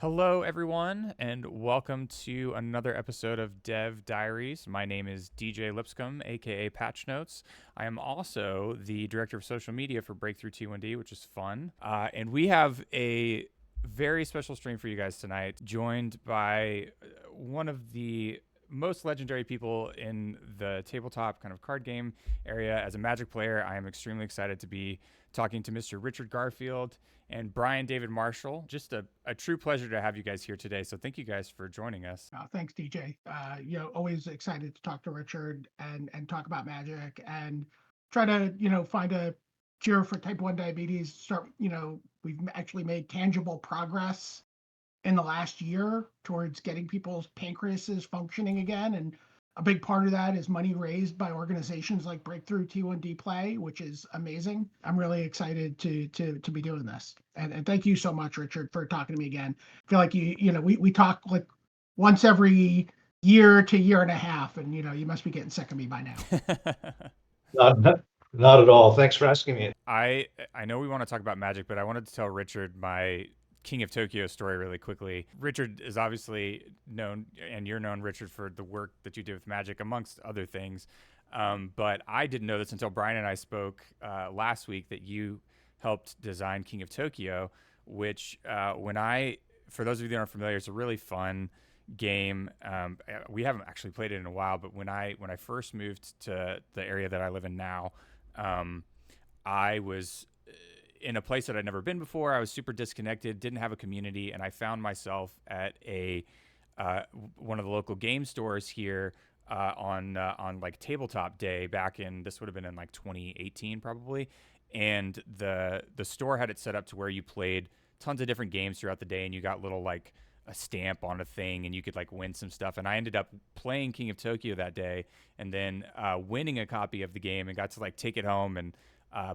Hello, everyone, and welcome to another episode of Dev Diaries. My name is DJ Lipscomb, aka Patch Notes. I am also the director of social media for Breakthrough T1D, which is fun. And we have a very special stream for you guys tonight, joined by one of the most legendary people in the tabletop kind of card game area. As a Magic player, I am extremely excited to be talking to Mr. Richard Garfield and Brian David Marshall. Just a true pleasure to have you guys here today. So thank you guys for joining us. Thanks, DJ. Always excited to talk to Richard and talk about Magic and try to find a cure for type 1 diabetes. We've actually made tangible progress in the last year towards getting people's pancreases functioning again, and a big part of that is money raised by organizations like Breakthrough T1D Play, which is amazing. I'm really excited to be doing this. And thank you so much, Richard, for talking to me again. I feel like we talk like once every year to year and a half, and you must be getting sick of me by now. Not at all. Thanks for asking me. I know we want to talk about Magic, but I wanted to tell Richard my King of Tokyo story really quickly. Richard is obviously known, and you're known, Richard, for the work that you did with Magic, amongst other things. But I didn't know this until Brian and I spoke last week that you helped design King of Tokyo, which for those of you that aren't familiar, it's a really fun game. We haven't actually played it in a while, but when I first moved to the area that I live in now, I was in a place that I'd never been before. I was super disconnected, didn't have a community, and I found myself at one of the local game stores here on like tabletop day back in, this would have been in like 2018 probably, and the store had it set up to where you played tons of different games throughout the day, and you got little like a stamp on a thing, and you could like win some stuff. And I ended up playing King of Tokyo that day, and then winning a copy of the game, and got to like take it home and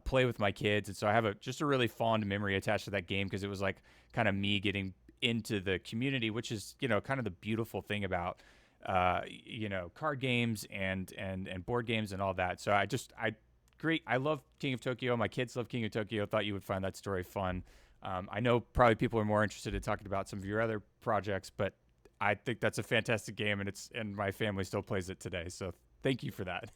play with my kids. And so I have just a really fond memory attached to that game, because it was like kind of me getting into the community, which is kind of the beautiful thing about card games and board games and all that. So I love King of Tokyo. My kids love King of Tokyo. Thought you would find that story fun. I know probably people are more interested in talking about some of your other projects, but I think that's a fantastic game, and my family still plays it today. So thank you for that.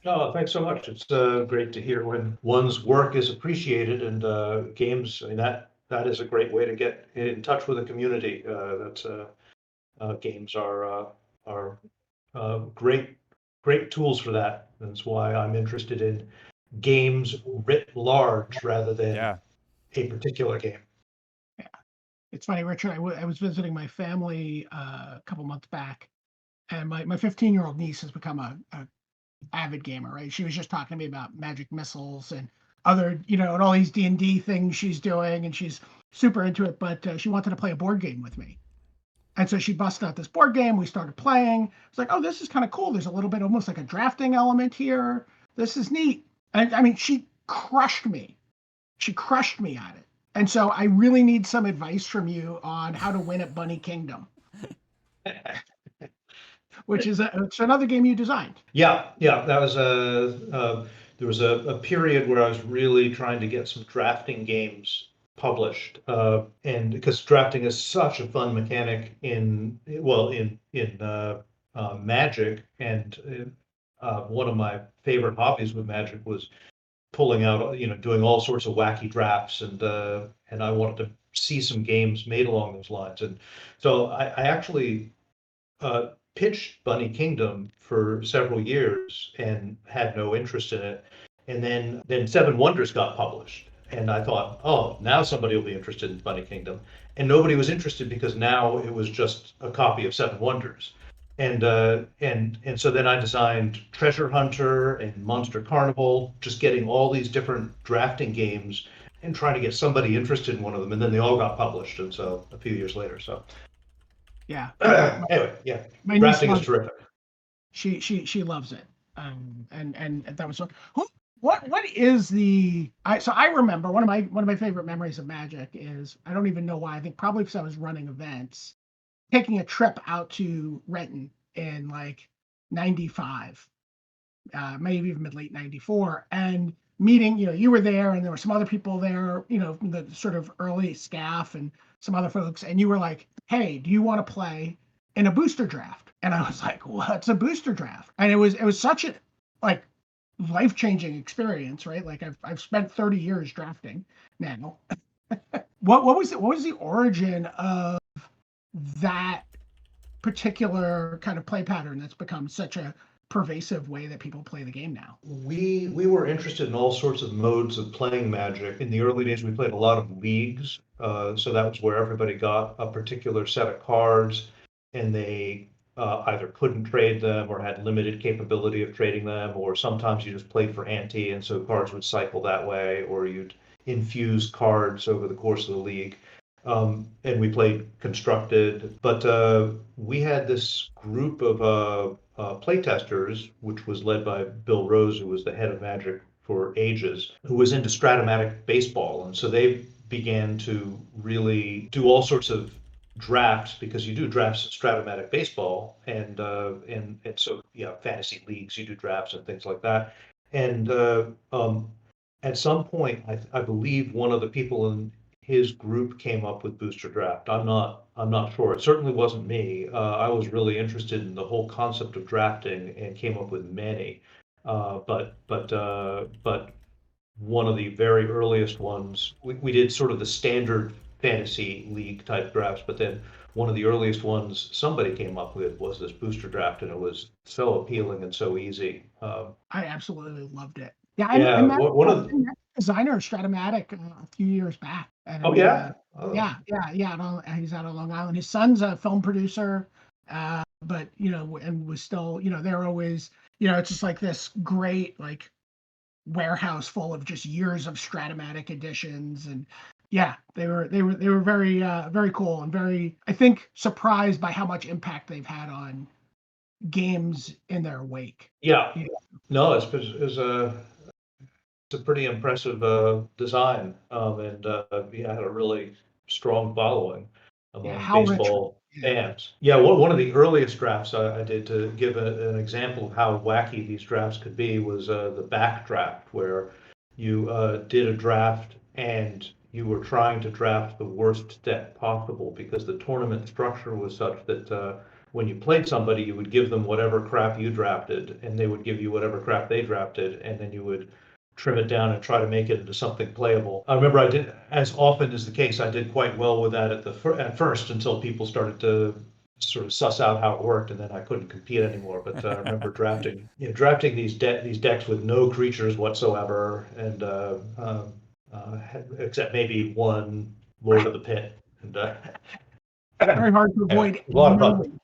Oh, thanks so much. It's great to hear when one's work is appreciated, and games. I mean, that is a great way to get in touch with the community. Games are great tools for that. That's why I'm interested in games writ large rather than Yeah. a particular game. Yeah, it's funny, Richard. I was visiting my family a couple months back, and my 15-year-old niece has become a avid gamer, right? She was just talking to me about magic missiles and other, and all these D&D things she's doing, and she's super into it, but she wanted to play a board game with me. And so she busted out this board game. We started playing. It's like, oh, this is kind of cool. There's a little bit almost like a drafting element here. This is neat. And I mean, she crushed me. She crushed me at it. And so I really need some advice from you on how to win at Bunny Kingdom, which is it's another game you designed. Yeah, that was there was a period where I was really trying to get some drafting games published, and because drafting is such a fun mechanic in Magic, and one of my favorite hobbies with Magic was pulling out, doing all sorts of wacky drafts, and I wanted to see some games made along those lines, and so I actually pitched Bunny Kingdom for several years and had no interest in it. And then Seven Wonders got published. And I thought, oh, now somebody will be interested in Bunny Kingdom. And nobody was interested because now it was just a copy of Seven Wonders. And so then I designed Treasure Hunter and Monster Carnival, just getting all these different drafting games and trying to get somebody interested in one of them. And then they all got published. And so a few years later, so Yeah. anyway, yeah, My niece drafting is loves terrific. she loves it. And that was so. What is the? I remember one of my favorite memories of Magic is, I don't even know why. I think probably because I was running events, taking a trip out to Renton in like '95, maybe even mid late '94, and meeting, you were there and there were some other people there, from the sort of early staff and some other folks, and you were like, hey, do you want to play in a booster draft? And I was like, what's a booster draft? And it was such a like life-changing experience, right? Like I've spent 30 years drafting now. What was the origin of that particular kind of play pattern that's become such a pervasive way that people play the game now? We were interested in all sorts of modes of playing Magic. In the early days, we played a lot of leagues, so that was where everybody got a particular set of cards, and they either couldn't trade them or had limited capability of trading them, or sometimes you just played for ante, and so cards would cycle that way, or you'd infuse cards over the course of the league. And we played constructed, but we had this group of playtesters, which was led by Bill Rose, who was the head of Magic for ages, who was into Stratomatic baseball. And so they began to really do all sorts of drafts, because you do drafts in Stratomatic baseball, and so fantasy leagues, you do drafts and things like that. And at some point, I believe one of the people in his group came up with booster draft. I'm not sure. It certainly wasn't me. I was really interested in the whole concept of drafting and came up with many. But one of the very earliest ones, we did sort of the standard fantasy league type drafts, but then one of the earliest ones somebody came up with was this booster draft, and it was so appealing and so easy. I absolutely loved it. Yeah, Yeah, I met one of a designer of Stratomatic a few years back. And oh yeah. yeah, he's out of Long Island. His son's a film producer, but and was still, they're always, it's just like this great like warehouse full of just years of Stratomatic editions, and yeah, they were very very cool and very, I think, surprised by how much impact they've had on games in their wake. Yeah. You No, it's a pretty impressive design, and had a really strong following Yeah, among Hal Richard. baseball Yeah. fans. Yeah, one of the earliest drafts I did, to give an example of how wacky these drafts could be, was the back draft, where you did a draft and you were trying to draft the worst deck possible, because the tournament structure was such that when you played somebody, you would give them whatever crap you drafted, and they would give you whatever crap they drafted, and then you would trim it down and try to make it into something playable. I remember I did, as often is the case, I did quite well with that at first, until people started to sort of suss out how it worked, and then I couldn't compete anymore. But I remember drafting these decks with no creatures whatsoever, and except maybe one Lord of the Pit, and Very hard to avoid. a lot of fun.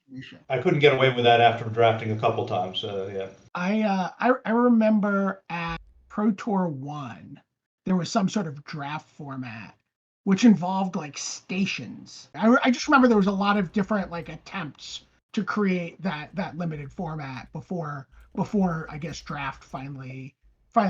I couldn't get away with that after drafting a couple times. Yeah. I remember at Pro Tour 1, there was some sort of draft format which involved like stations. I just remember there was a lot of different like attempts to create that limited format before I guess draft finally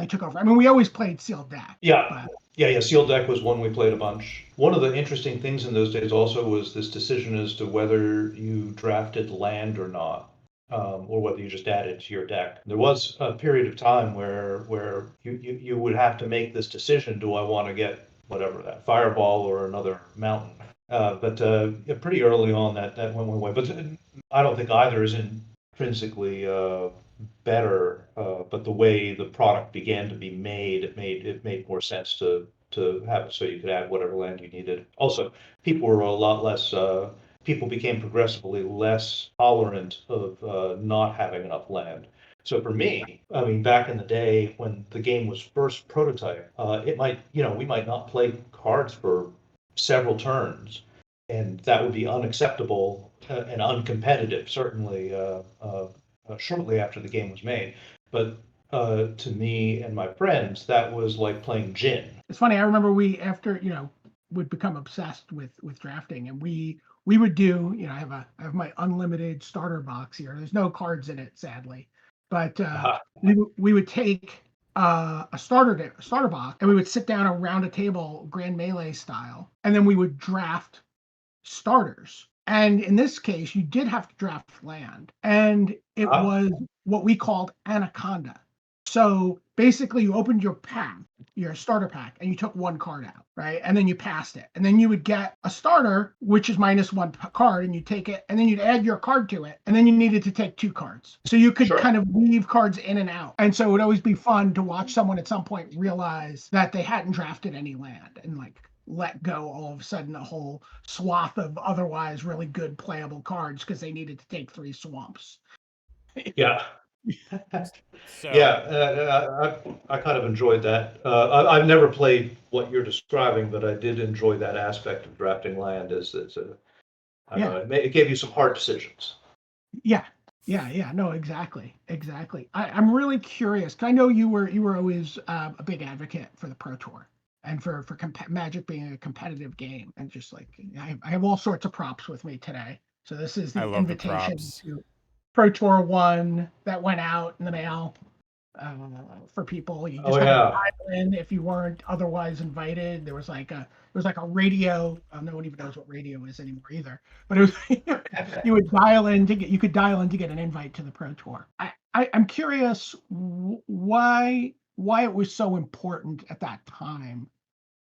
took over. I mean, we always played sealed deck. Yeah. But Yeah, sealed deck was one we played a bunch. One of the interesting things in those days also was this decision as to whether you drafted land or not, or whether you just added to your deck. There was a period of time where you would have to make this decision: do I want to get whatever, that fireball or another mountain? But pretty early on that went one way. But I don't think either is intrinsically better, but the way the product began to be made, it made more sense to have it so you could add whatever land you needed. Also, people were a lot less. People became progressively less tolerant of not having enough land. So for me, I mean, back in the day when the game was first prototype, we might not play cards for several turns, and that would be unacceptable and uncompetitive, certainly shortly after the game was made. But to me and my friends, that was like playing gin. it's funny. I remember would become obsessed with drafting, and we would do, I have my unlimited starter box here. There's no cards in it, sadly, but we would take a starter box, and we would sit down around a table, Grand Melee style, and then we would draft starters. And in this case, you did have to draft land, and it was what we called Anaconda. So basically you opened your pack, your starter pack, and you took one card out, right? And then you passed it. And then you would get a starter, which is minus one card, and you take it, and then you'd add your card to it. And then you needed to take 2 cards. So you could kind of weave cards in and out. And so it would always be fun to watch someone at some point realize that they hadn't drafted any land and like let go all of a sudden a whole swath of otherwise really good playable cards because they needed to take 3 swamps. Yeah. So Yeah, I kind of enjoyed that. I've never played what you're describing, but I did enjoy that aspect of drafting land as I don't know, it gave you some hard decisions. Yeah. No, exactly. I'm really curious. 'Cause I know you were always a big advocate for the Pro Tour and for Magic being a competitive game. And just like I have all sorts of props with me today. So this is I the love the invitation props. to Pro Tour 1 that went out in the mail for people. You just had to dial in if you weren't otherwise invited. There was like a radio. No one even knows what radio is anymore either. But it was you would dial in to get an invite to the Pro Tour. I'm curious why it was so important at that time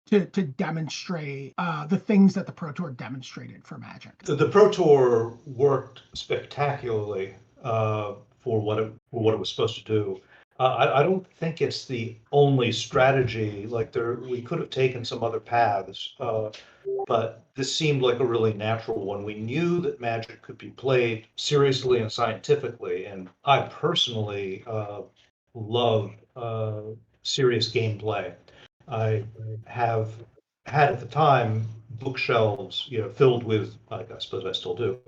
to demonstrate the things that the Pro Tour demonstrated for Magic. The Pro Tour worked spectacularly for what it was supposed to do. I don't think it's the only strategy. Like we could have taken some other paths, but this seemed like a really natural one. We knew that Magic could be played seriously and scientifically, and I personally love serious gameplay. I have had at the time bookshelves, filled with, I suppose I still do,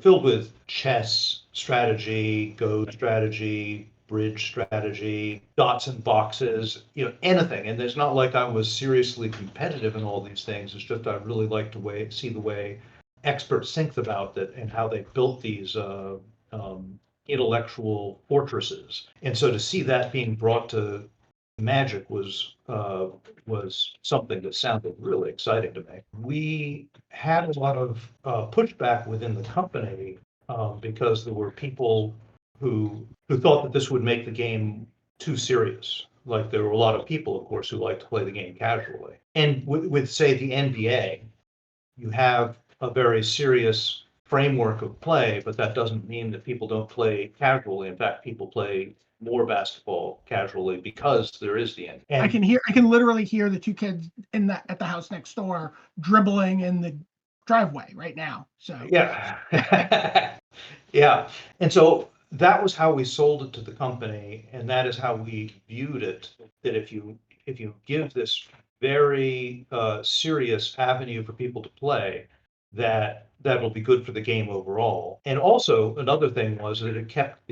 filled with chess strategy, Go strategy, bridge strategy, dots and boxes, anything. And it's not like I was seriously competitive in all these things. It's just I really like to see the way experts think about it and how they built these intellectual fortresses. And so to see that being brought to Magic was something that sounded really exciting to me. We had a lot of pushback within the company because there were people who thought that this would make the game too serious. Like there were a lot of people, of course, who like to play the game casually. And with say the NBA, you have a very serious framework of play, but that doesn't mean that people don't play casually. In fact, people play more basketball casually because there is the end. And I can literally hear the 2 kids at the house next door dribbling in the driveway right now. So yeah. Yeah. And so that was how we sold it to the company, and that is how we viewed it, that if you give this very serious avenue for people to play, that'll be good for the game overall. And also another thing was that it kept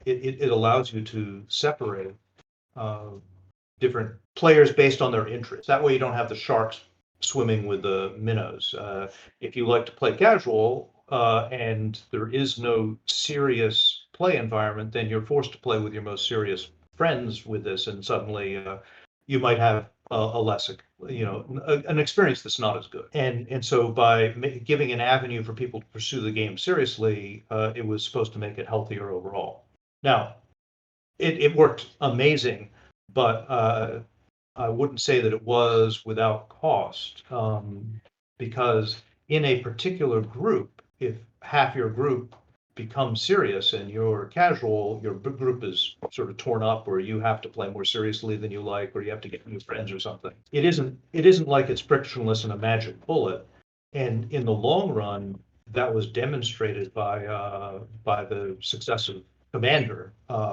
it allows you to separate different players based on their interests. That way you don't have the sharks swimming with the minnows. If you like to play casual and there is no serious play environment, then you're forced to play with your most serious friends with this, and suddenly you might have a less, an experience that's not as good. And so by giving an avenue for people to pursue the game seriously, it was supposed to make it healthier overall. Now, it worked amazing, but I wouldn't say that it was without cost, because in a particular group, if half your group becomes serious and you're casual, your group is sort of torn up, or you have to play more seriously than you like, or you have to get new friends or something. It isn't like it's frictionless in a magic bullet. And in the long run, that was demonstrated by the success of Commander.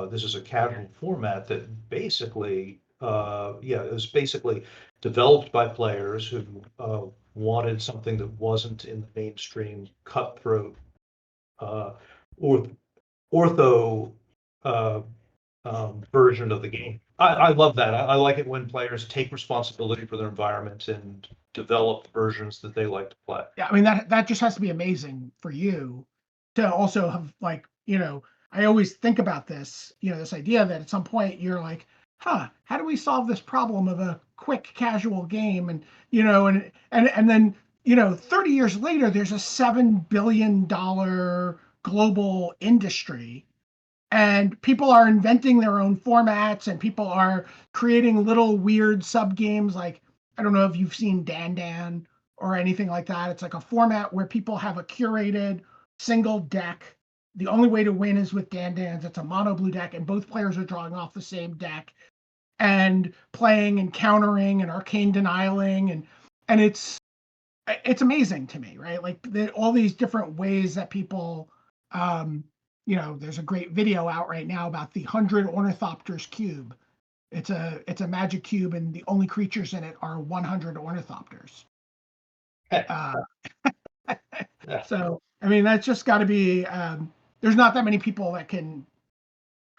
This is a casual format that basically, it was basically developed by players who wanted something that wasn't in the mainstream cutthroat ortho version of the game. I love that. I like it when players take responsibility for their environment and develop versions that they like to play. Yeah, I mean that just has to be amazing for you to also have I always think about this, this idea that at some point you're like, how do we solve this problem of a quick casual game? And and then 30 years later there's a $7 billion global industry, And people are inventing their own formats, and people are creating little weird sub games. Like, I don't know if you've seen Dan Dan or anything like that. It's like a format where people have a curated single deck. The only way to win is with Dan Dan's. It's a mono blue deck, and both players are drawing off the same deck and playing and countering and arcane denialing, and it's amazing to me, right? Like all these different ways that people, there's a great video out right now about the 100 Ornithopters cube. It's a magic cube, and the only creatures in it are 100 Ornithopters. Uh, so, I mean, that's just got to be. There's not that many people that can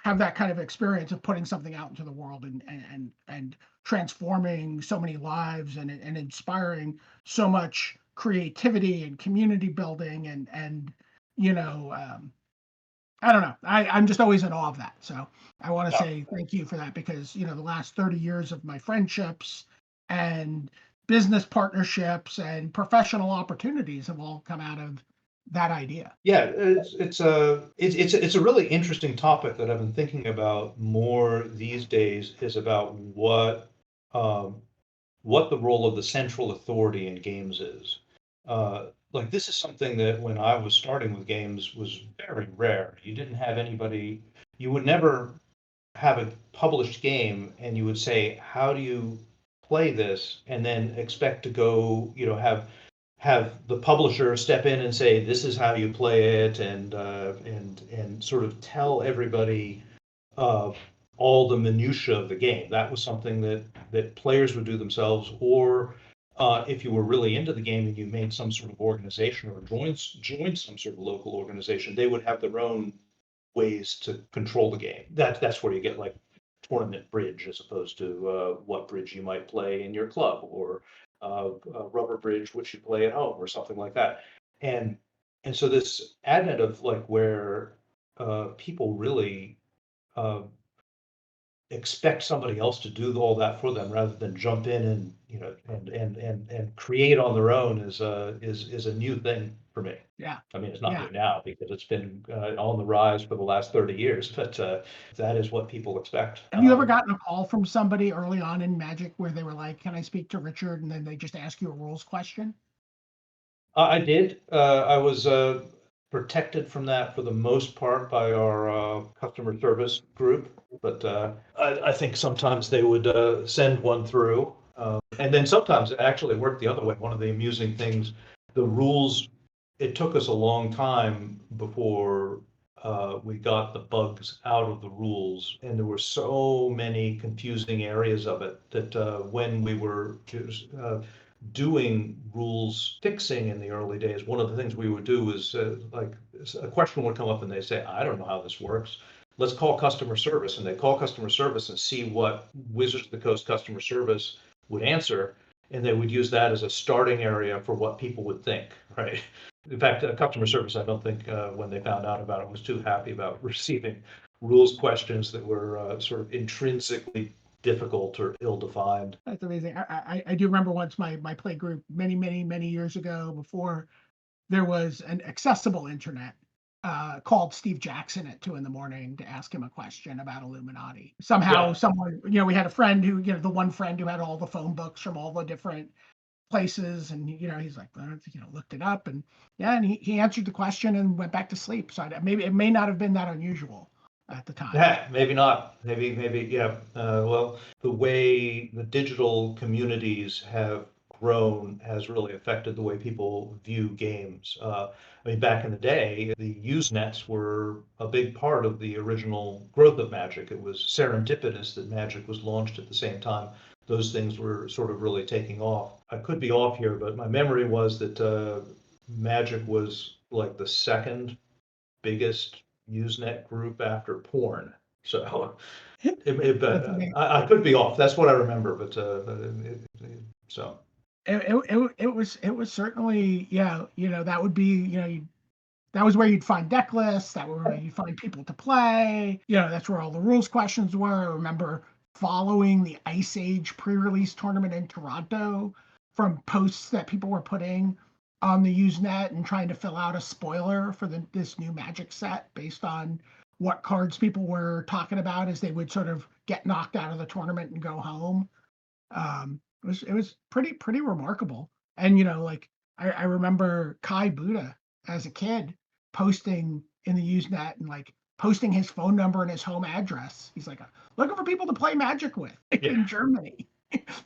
have that kind of experience of putting something out into the world and transforming so many lives and inspiring so much creativity and community building and I don't know. I'm just always in awe of that. So I want to say thank you for that, because the last 30 years of my friendships and business partnerships and professional opportunities have all come out of that idea. Yeah, it's a really interesting topic that I've been thinking about more these days, is about what the role of the central authority in games is. Like, this is something that when I was starting with games was very rare. You didn't have anybody, you would never have a published game and you would say, how do you play this? And then expect to go, have the publisher step in and say, this is how you play it, and sort of tell everybody all the minutia of the game. That was something that players would do themselves, or if you were really into the game and you made some sort of organization or joined some sort of local organization, they would have their own ways to control the game. That's where you get like tournament bridge, as opposed to what bridge you might play in your club, or rubber bridge which you play at home, or something like that. And so this advent of like where people really expect somebody else to do all that for them rather than jump in and and create on their own is a new thing for me. Yeah. I mean, it's not Yeah. new now because it's been on the rise for the last 30 years, but that is what people expect. Have you ever gotten a call from somebody early on in Magic where they were like, "Can I speak to Richard?" and then they just ask you a rules question? I did. I was protected from that for the most part by our customer service group, but I think sometimes they would send one through. And then sometimes it actually worked the other way. One of the amusing things, the rules, it took us a long time before we got the bugs out of the rules. And there were so many confusing areas of it that when we were doing rules fixing in the early days, one of the things we would do is like a question would come up and they say, I don't know how this works. Let's call customer service. And they call customer service and see what Wizards of the Coast customer service would answer. And they would use that as a starting area for what people would think, right? In fact, customer service, I don't think when they found out about it was too happy about receiving rules questions that were sort of intrinsically difficult or ill-defined. That's amazing. I do remember once my play group many years ago, before there was an accessible internet, called Steve Jackson at 2 a.m. to ask him a question about Illuminati. Somehow, someone, we had a friend who, the one friend who had all the phone books from all the different places, and he's like, well, looked it up, and and he answered the question and went back to sleep. So maybe it may not have been that unusual at the time. Yeah, maybe not. Maybe, yeah. Well, the way the digital communities have grown has really affected the way people view games. I mean, back in the day, the Usenets were a big part of the original growth of Magic. It was serendipitous that Magic was launched at the same time those things were sort of really taking off. I could be off here, but my memory was that Magic was like the second biggest Usenet group after porn. So I could be off. That's what I remember, but so. It was certainly, that would be, that was where you'd find deck lists. That was where you'd find people to play. That's where all the rules questions were. I remember following the Ice Age pre-release tournament in Toronto from posts that people were putting on the Usenet and trying to fill out a spoiler for this new Magic set based on what cards people were talking about as they would sort of get knocked out of the tournament and go home. It was pretty remarkable. And like I remember Kai Buddha as a kid posting in the Usenet and like posting his phone number and his home address. He's like looking for people to play Magic with in Germany.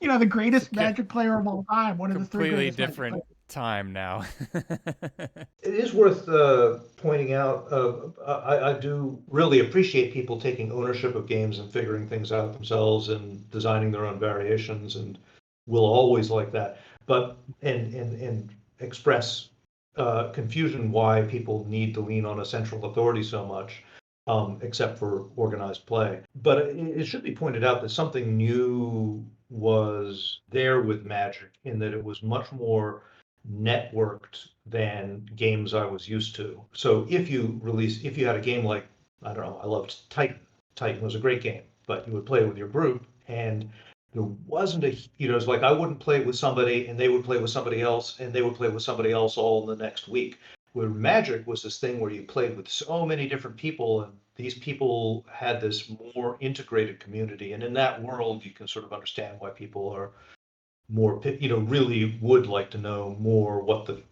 The greatest Magic player of all time, one of the three Completely greatest Magic different players. time now. It is worth pointing out, I do really appreciate people taking ownership of games and figuring things out themselves and designing their own variations, and will always like that. But and express confusion why people need to lean on a central authority so much, except for organized play. But it should be pointed out that something new was there with Magic in that it was much more networked than games I was used to. So if you had a game like, I don't know, I loved Titan. Titan was a great game, but you would play it with your group, and there wasn't it's like I wouldn't play it with somebody and they would play with somebody else and they would play with somebody else all in the next week. Where Magic was this thing where you played with so many different people, and these people had this more integrated community. And in that world, you can sort of understand why people are more, really would like to know more what the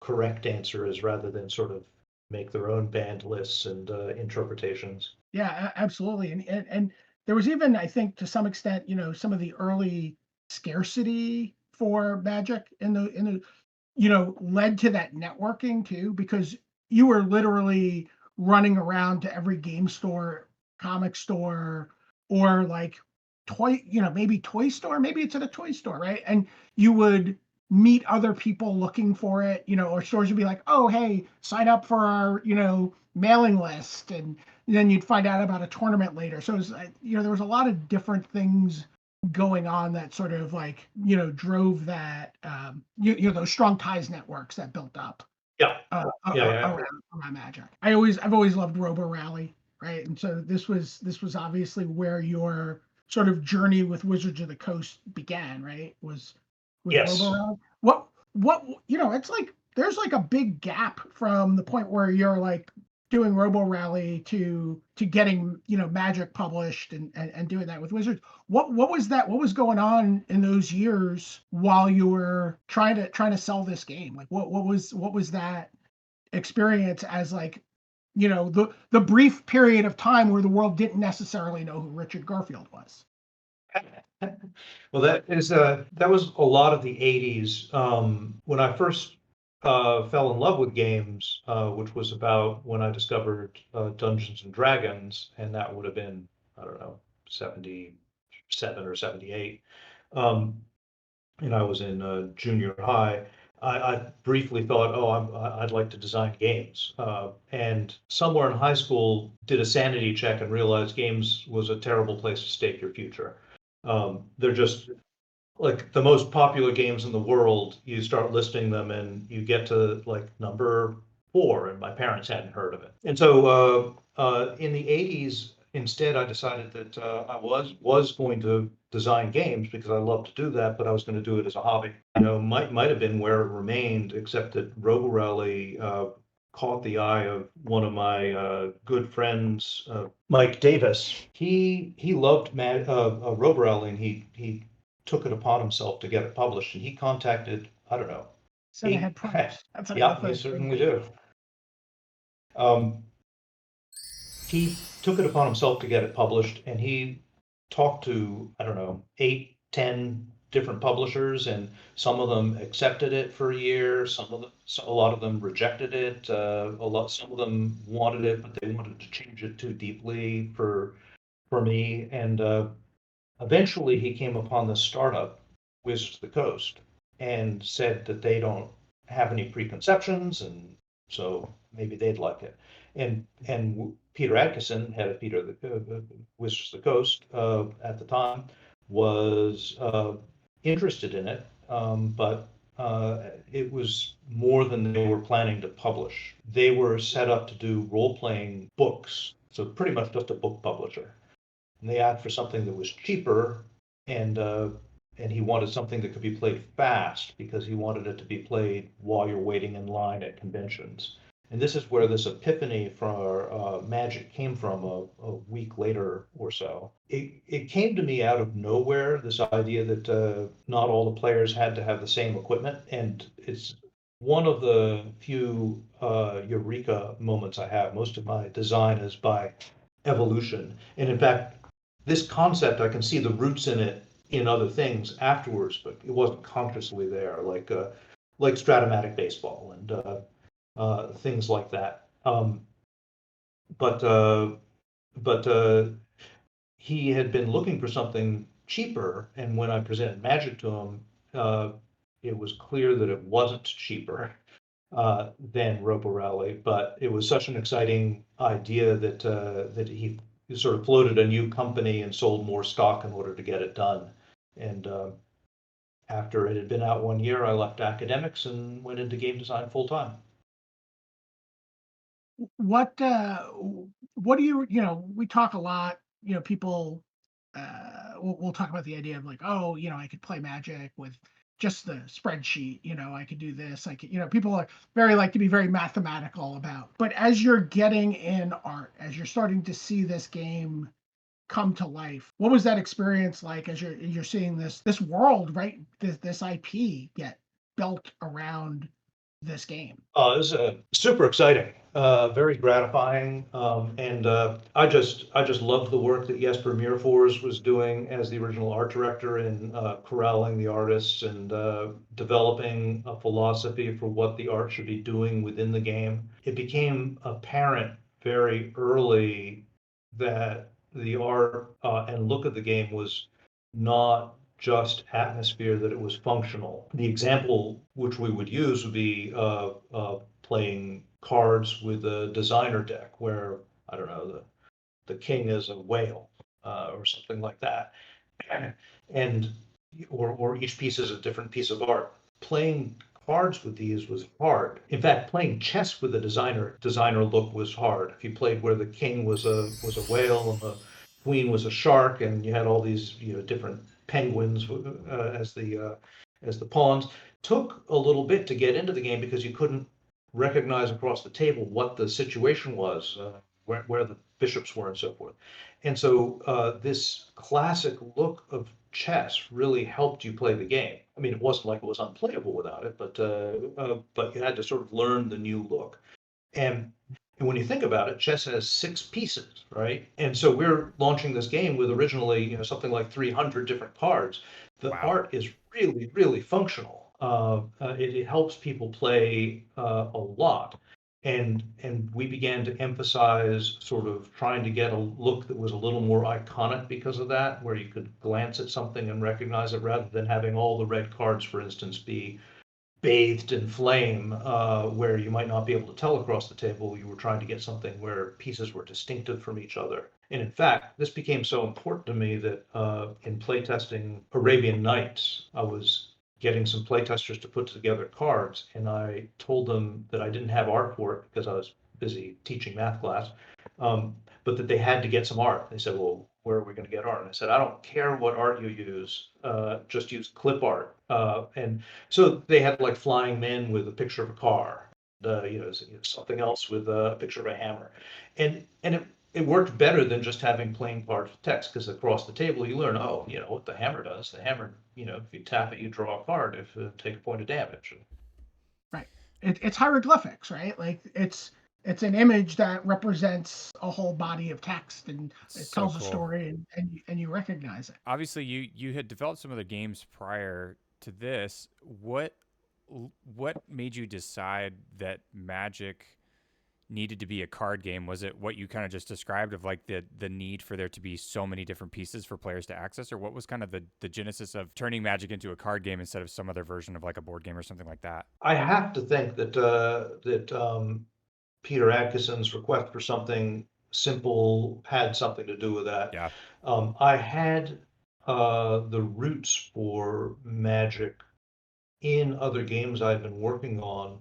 correct answer is rather than sort of make their own band lists and interpretations. Yeah, absolutely. And there was even, I think, to some extent, some of the early scarcity for Magic in the led to that networking too, because you were literally running around to every game store, comic store, or like maybe toy store, maybe it's at a toy store, right? And you would meet other people looking for it, or stores would be like, oh, hey, sign up for our, mailing list. And then you'd find out about a tournament later. So it was, there was a lot of different things going on that sort of like drove that those strong ties networks that built up Yeah. around Magic. I've always loved Robo Rally, right? And so this was obviously where your sort of journey with Wizards of the Coast began, right? Was with Yes. Robo Rally. What it's like there's like a big gap from the point where you're like doing Robo Rally to getting Magic published and doing that with Wizards. What was that? What was going on in those years while you were trying to sell this game? Like what was that experience as like the brief period of time where the world didn't necessarily know who Richard Garfield was? Well, that was a lot of the 80s. When I first fell in love with games, which was about when I discovered Dungeons and Dragons, and that would have been, I don't know, 77 or 78. Um, and I was in junior high. I briefly thought, oh, I'd like to design games. And somewhere in high school, did a sanity check and realized games was a terrible place to stake your future. They're just like the most popular games in the world. You start listing them and you get to like number 4, and my parents hadn't heard of it. And so in the 80s, instead, I decided that I was going to design games because I love to do that, but I was going to do it as a hobby. Might have been where it remained, except that Robo Rally caught the eye of one of my good friends, Mike Davis. He loved Robo Rally, and he took it upon himself to get it published, and he contacted, I don't know. So they had prompts. Yeah, they certainly do. He took it upon himself to get it published, and he talked to, I don't know, 8, 10 different publishers, and some of them accepted it for a year. A lot of them rejected it. Some of them wanted it, but they wanted to change it too deeply for me. And eventually, he came upon this startup, Wizards of the Coast, and said that they don't have any preconceptions, and so maybe they'd like it. And Peter Adkison, head of Wizards of the Coast at the time, was interested in it, but it was more than they were planning to publish. They were set up to do role-playing books, so pretty much just a book publisher. And they asked for something that was cheaper, and he wanted something that could be played fast because he wanted it to be played while you're waiting in line at conventions. And this is where this epiphany for Magic came from a week later or so. It came to me out of nowhere, this idea that not all the players had to have the same equipment. And it's one of the few eureka moments I have. Most of my design is by evolution. And in fact, this concept, I can see the roots in it in other things afterwards, but it wasn't consciously there, like Stratomatic baseball and things like that. But but he had been looking for something cheaper, and when I presented Magic to him, it was clear that it wasn't cheaper than Robo Rally, but it was such an exciting idea that he sort of floated a new company and sold more stock in order to get it done. And after it had been out 1 year, I left academics and went into game design full time. What do you we talk a lot, people we'll talk about the idea of like, oh, I could play Magic with just the spreadsheet, I could do this, I could, people are very like to be very mathematical about. But as you're getting in art, as you're starting to see this game come to life, what was that experience like as you're seeing this world, right? This IP get built around this game. It was super exciting, very gratifying, and I just loved the work that Jesper Myrfors was doing as the original art director in corralling the artists and developing a philosophy for what the art should be doing within the game. It became apparent very early that the art and look of the game was not just atmosphere, that it was functional. The example which we would use would be playing cards with a designer deck where, I don't know, the king is a whale or something like that. And or each piece is a different piece of art. Playing cards with these was hard. In fact, playing chess with a designer look was hard. If you played where the king was a whale and the queen was a shark, and you had all these different penguins as the pawns, took a little bit to get into the game because you couldn't recognize across the table what the situation was, where the bishops were and so forth. And so this classic look of chess really helped you play the game. I mean, it wasn't like it was unplayable without it, but you had to sort of learn the new look. And and when you think about it, chess has 6 pieces, right? And so we're launching this game with originally, something like 300 different cards. The Wow. art is really, really functional. It helps people play a lot. And we began to emphasize sort of trying to get a look that was a little more iconic because of that, where you could glance at something and recognize it rather than having all the red cards, for instance, be bathed in flame, where you might not be able to tell across the table. You were trying to get something where pieces were distinctive from each other. And in fact, this became so important to me that in playtesting Arabian Nights, I was getting some playtesters to put together cards, and I told them that I didn't have art for it because I was busy teaching math class, but that they had to get some art. They said, well, where are we going to get art? And I said, I don't care what art you use, just use clip art. And so they had like flying men with a picture of a car, something else with a picture of a hammer, and it worked better than just having plain cards with text, because across the table you learn, oh, what the hammer does. The hammer, if you tap it, you draw a card. If take a point of damage. Right. It's hieroglyphics, right? Like it's an image that represents a whole body of text, and it So tells a cool. story, and you recognize it. Obviously, you had developed some other games prior to this. What made you decide that Magic needed to be a card game? Was it what you kind of just described of like the need for there to be so many different pieces for players to access, or what was kind of the genesis of turning Magic into a card game instead of some other version of like a board game or something like that? I have to think that Peter Adkison's request for something simple had something to do with that. Yeah. I had the roots for Magic in other games I've been working on,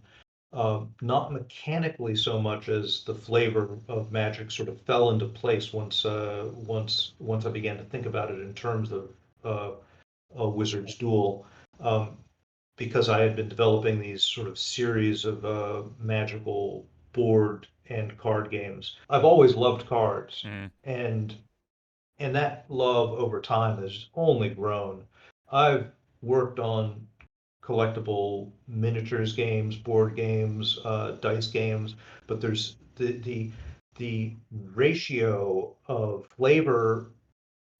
not mechanically so much as the flavor of Magic sort of fell into place once I began to think about it in terms of a Wizard's Duel. Because I had been developing these sort of series of magical board and card games. I've always loved cards, Mm. and that love over time has only grown. I've worked on collectible miniatures games, board games, dice games, but there's the ratio of flavor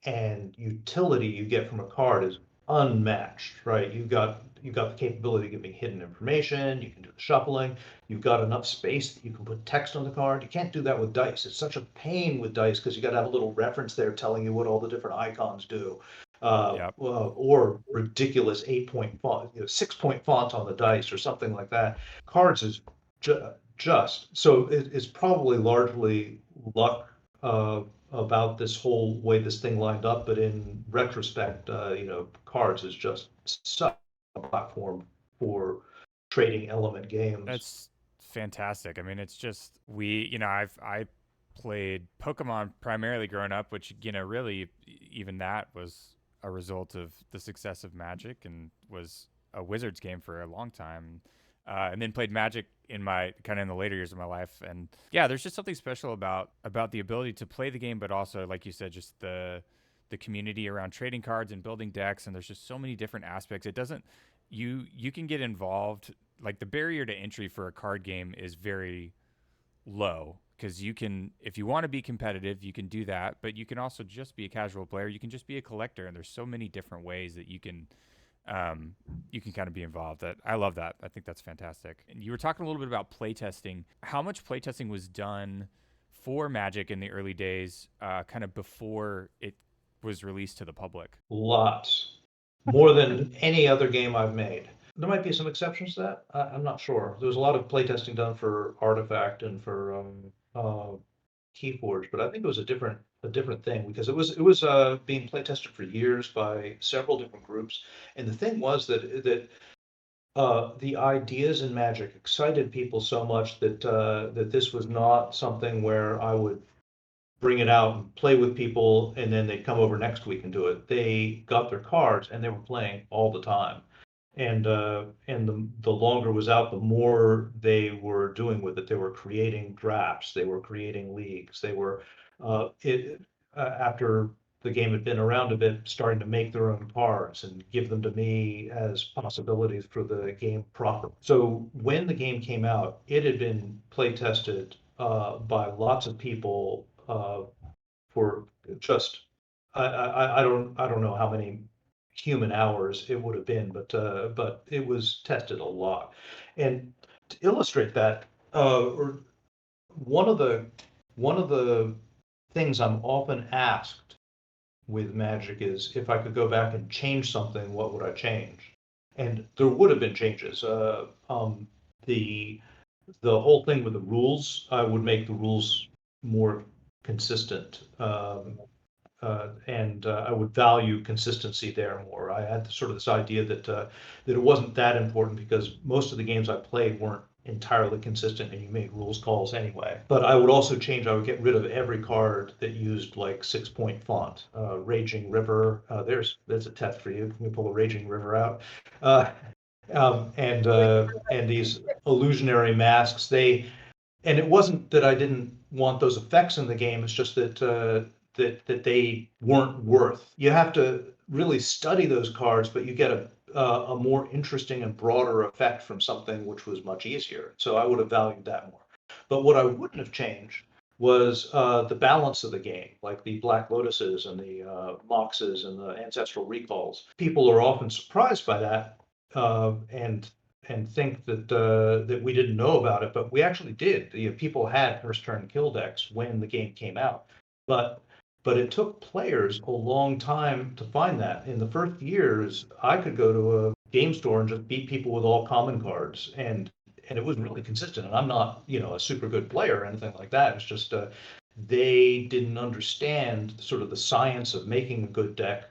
and utility you get from a card is unmatched, right? You've got the capability of giving hidden information, you can do the shuffling, you've got enough space that you can put text on the card. You can't do that with dice. It's such a pain with dice because you got to have a little reference there telling you what all the different icons do. Yep. Or ridiculous 8-point font, 6-point font on the dice or something like that. Cards is just so it's probably largely luck about this whole way this thing lined up, but in retrospect, cards is just such a platform for trading element games. That's fantastic. I mean, it's just I played Pokemon primarily growing up, which really even that was a result of the success of Magic and was a Wizards game for a long time. And then played Magic in my kind of in the later years of my life, and yeah, there's just something special about the ability to play the game, but also, like you said, just the community around trading cards and building decks. And there's just so many different aspects. It doesn't you can get involved. Like, the barrier to entry for a card game is very low, because you can, if you want to be competitive, you can do that, but you can also just be a casual player. You can just be a collector, and there's so many different ways that you can kind of be involved. That I love that. I think that's fantastic. And you were talking a little bit about playtesting. How much playtesting was done for Magic in the early days, kind of before it was released to the public? Lots. More than any other game I've made. There might be some exceptions to that. I'm not sure. There was a lot of playtesting done for Artifact and for Keyforge, but I think it was a different thing because it was being playtested for years by several different groups. And the thing was that the ideas in Magic excited people so much that this was not something where I would bring it out and play with people, and then they'd come over next week and do it. They got their cards and they were playing all the time. And the longer it was out, the more they were doing with it. They were creating drafts, they were creating leagues, they were it after the game had been around a bit, starting to make their own cards and give them to me as possibilities for the game proper. So when the game came out, it had been play tested by lots of people for just I don't know how many human hours it would have been, but it was tested a lot. And to illustrate that, or one of the one of the things I'm often asked with Magic is if I could go back and change something, what would I change? And there would have been changes. The the whole thing with the rules, I would make the rules more consistent. And I would value consistency there more. I had sort of this idea that it wasn't that important because most of the games I played weren't entirely consistent, and you made rules calls anyway. But I would also change. I would get rid of every card that used like 6-point font. Raging River. That's a test for you. Can we pull a Raging River out? Uh, and these illusionary masks. And it wasn't that I didn't want those effects in the game. It's just that they weren't worth. You have to really study those cards, but you get a more interesting and broader effect from something which was much easier. So I would have valued that more. But what I wouldn't have changed was the balance of the game, like the Black Lotuses and the Moxes and the Ancestral Recalls. People are often surprised by that, and think that we didn't know about it, but we actually did. People had first turn kill decks when the game came out, but it took players a long time to find that. In the first years, I could go to a game store and just beat people with all common cards, and it was really consistent. And I'm not, a super good player or anything like that. It's just they didn't understand sort of the science of making a good deck.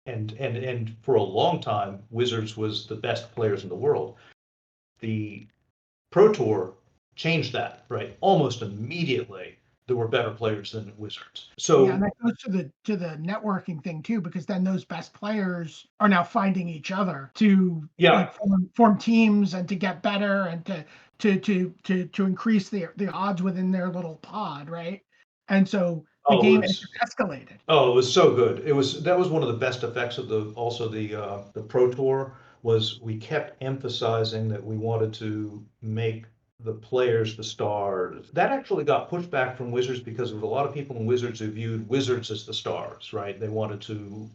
And for a long time, Wizards was the best players in the world. The Pro Tour changed that, right? Almost immediately, there were better players than Wizards. Yeah, So and that goes to the networking thing too, because then those best players are now finding each other to yeah, like form teams and to get better and to increase the odds within their little pod, right? And so the oh, it game was escalated. Oh, it was so good. That was one of the best effects of the Pro Tour was we kept emphasizing that we wanted to make the players the stars. That actually got pushed back from Wizards because there was a lot of people in Wizards who viewed Wizards as the stars, right? They wanted to,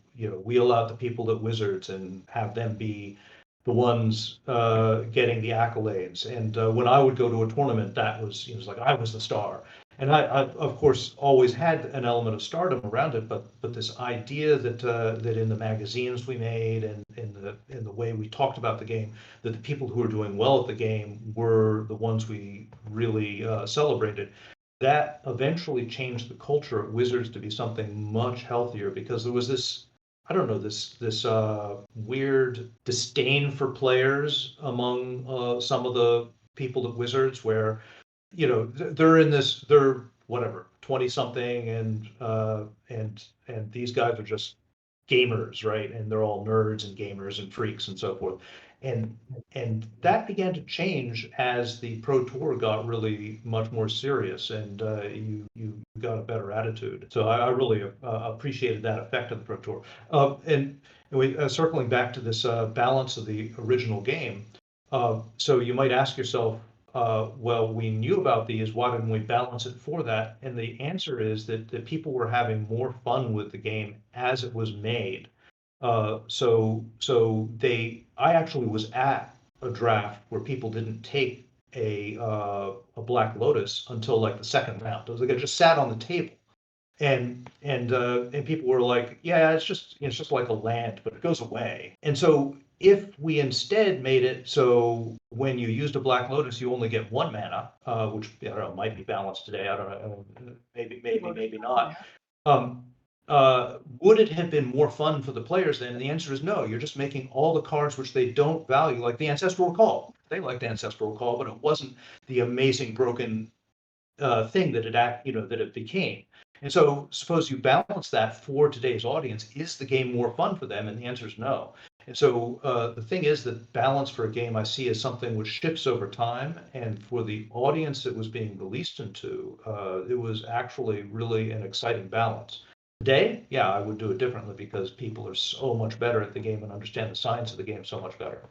wheel out the people at Wizards and have them be the ones getting the accolades. And when I would go to a tournament, that was, it was like I was the star. And I, of course, always had an element of stardom around it, but this idea that in the magazines we made and in the way we talked about the game, that the people who were doing well at the game were the ones we really celebrated. That eventually changed the culture at Wizards to be something much healthier because there was this, I don't know, this weird disdain for players among some of the people at Wizards where they're in this, they're whatever, 20 something and these guys are just gamers, right? And they're all nerds and gamers and freaks and so forth. And and that began to change as the Pro Tour got really much more serious and you got a better attitude. So I really appreciated that effect of the Pro Tour. And we circling back to this balance of the original game. So you might ask yourself, well, we knew about these. Why didn't we balance it for that? And the answer is that people were having more fun with the game as it was made. I actually was at a draft where people didn't take a Black Lotus until like the second round. It was like it just sat on the table, and people were like, yeah, it's just like a land, but it goes away. And so if we instead made it so when you used a Black Lotus, you only get one mana, which I don't know, might be balanced today. I don't know, maybe not. Um, would it have been more fun for the players then? And the answer is no. You're just making all the cards which they don't value, like the Ancestral Recall. They liked Ancestral Recall, but it wasn't the amazing broken thing that that it became. And so suppose you balance that for today's audience, is the game more fun for them? And the answer is no. And so the thing is that balance for a game I see as something which shifts over time. And for the audience it was being released into, it was actually really an exciting balance. Today, yeah, I would do it differently because people are so much better at the game and understand the science of the game so much better.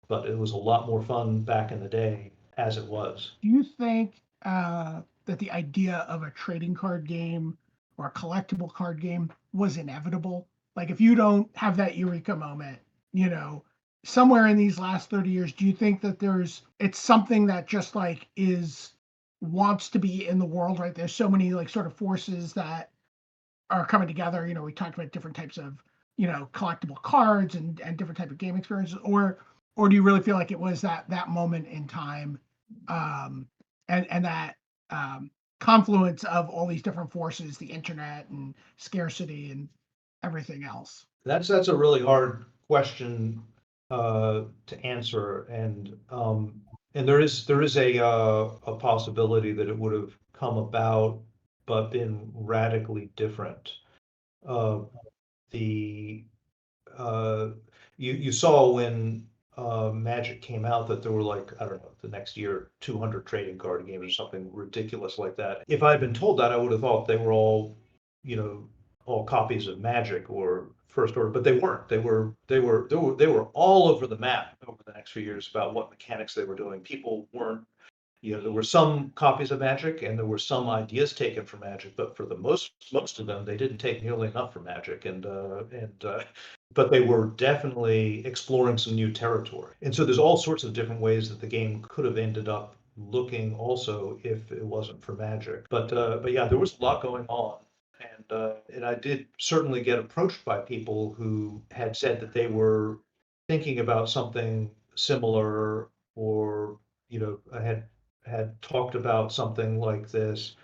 But it was a lot more fun back in the day as it was. Do you think that the idea of a trading card game or a collectible card game was inevitable? Like, if you don't have that eureka moment, you know, somewhere in these last 30 years, do you think that it's something that just like wants to be in the world, right? There's so many like sort of forces that are coming together. We talked about different types of, collectible cards and different type of game experiences, or do you really feel like it was that moment in time, um, and that confluence of all these different forces, the internet and scarcity and everything else? That's a really hard question to answer, and there is a possibility that it would have come about, but been radically different. Uh, the uh, you saw when Magic came out that there were like, I don't know, the next year 200 trading card games or something ridiculous like that. If I had been told that, I would have thought they were all, you know, all copies of Magic or First Order, but they weren't. They were all over the map over the next few years about what mechanics they were doing. People weren't, there were some copies of Magic and there were some ideas taken from Magic, but for the most of them, they didn't take nearly enough from Magic, but they were definitely exploring some new territory. And so there's all sorts of different ways that the game could have ended up looking also if it wasn't for Magic. But yeah, there was a lot going on. And I did certainly get approached by people who had said that they were thinking about something similar or had talked about something like this.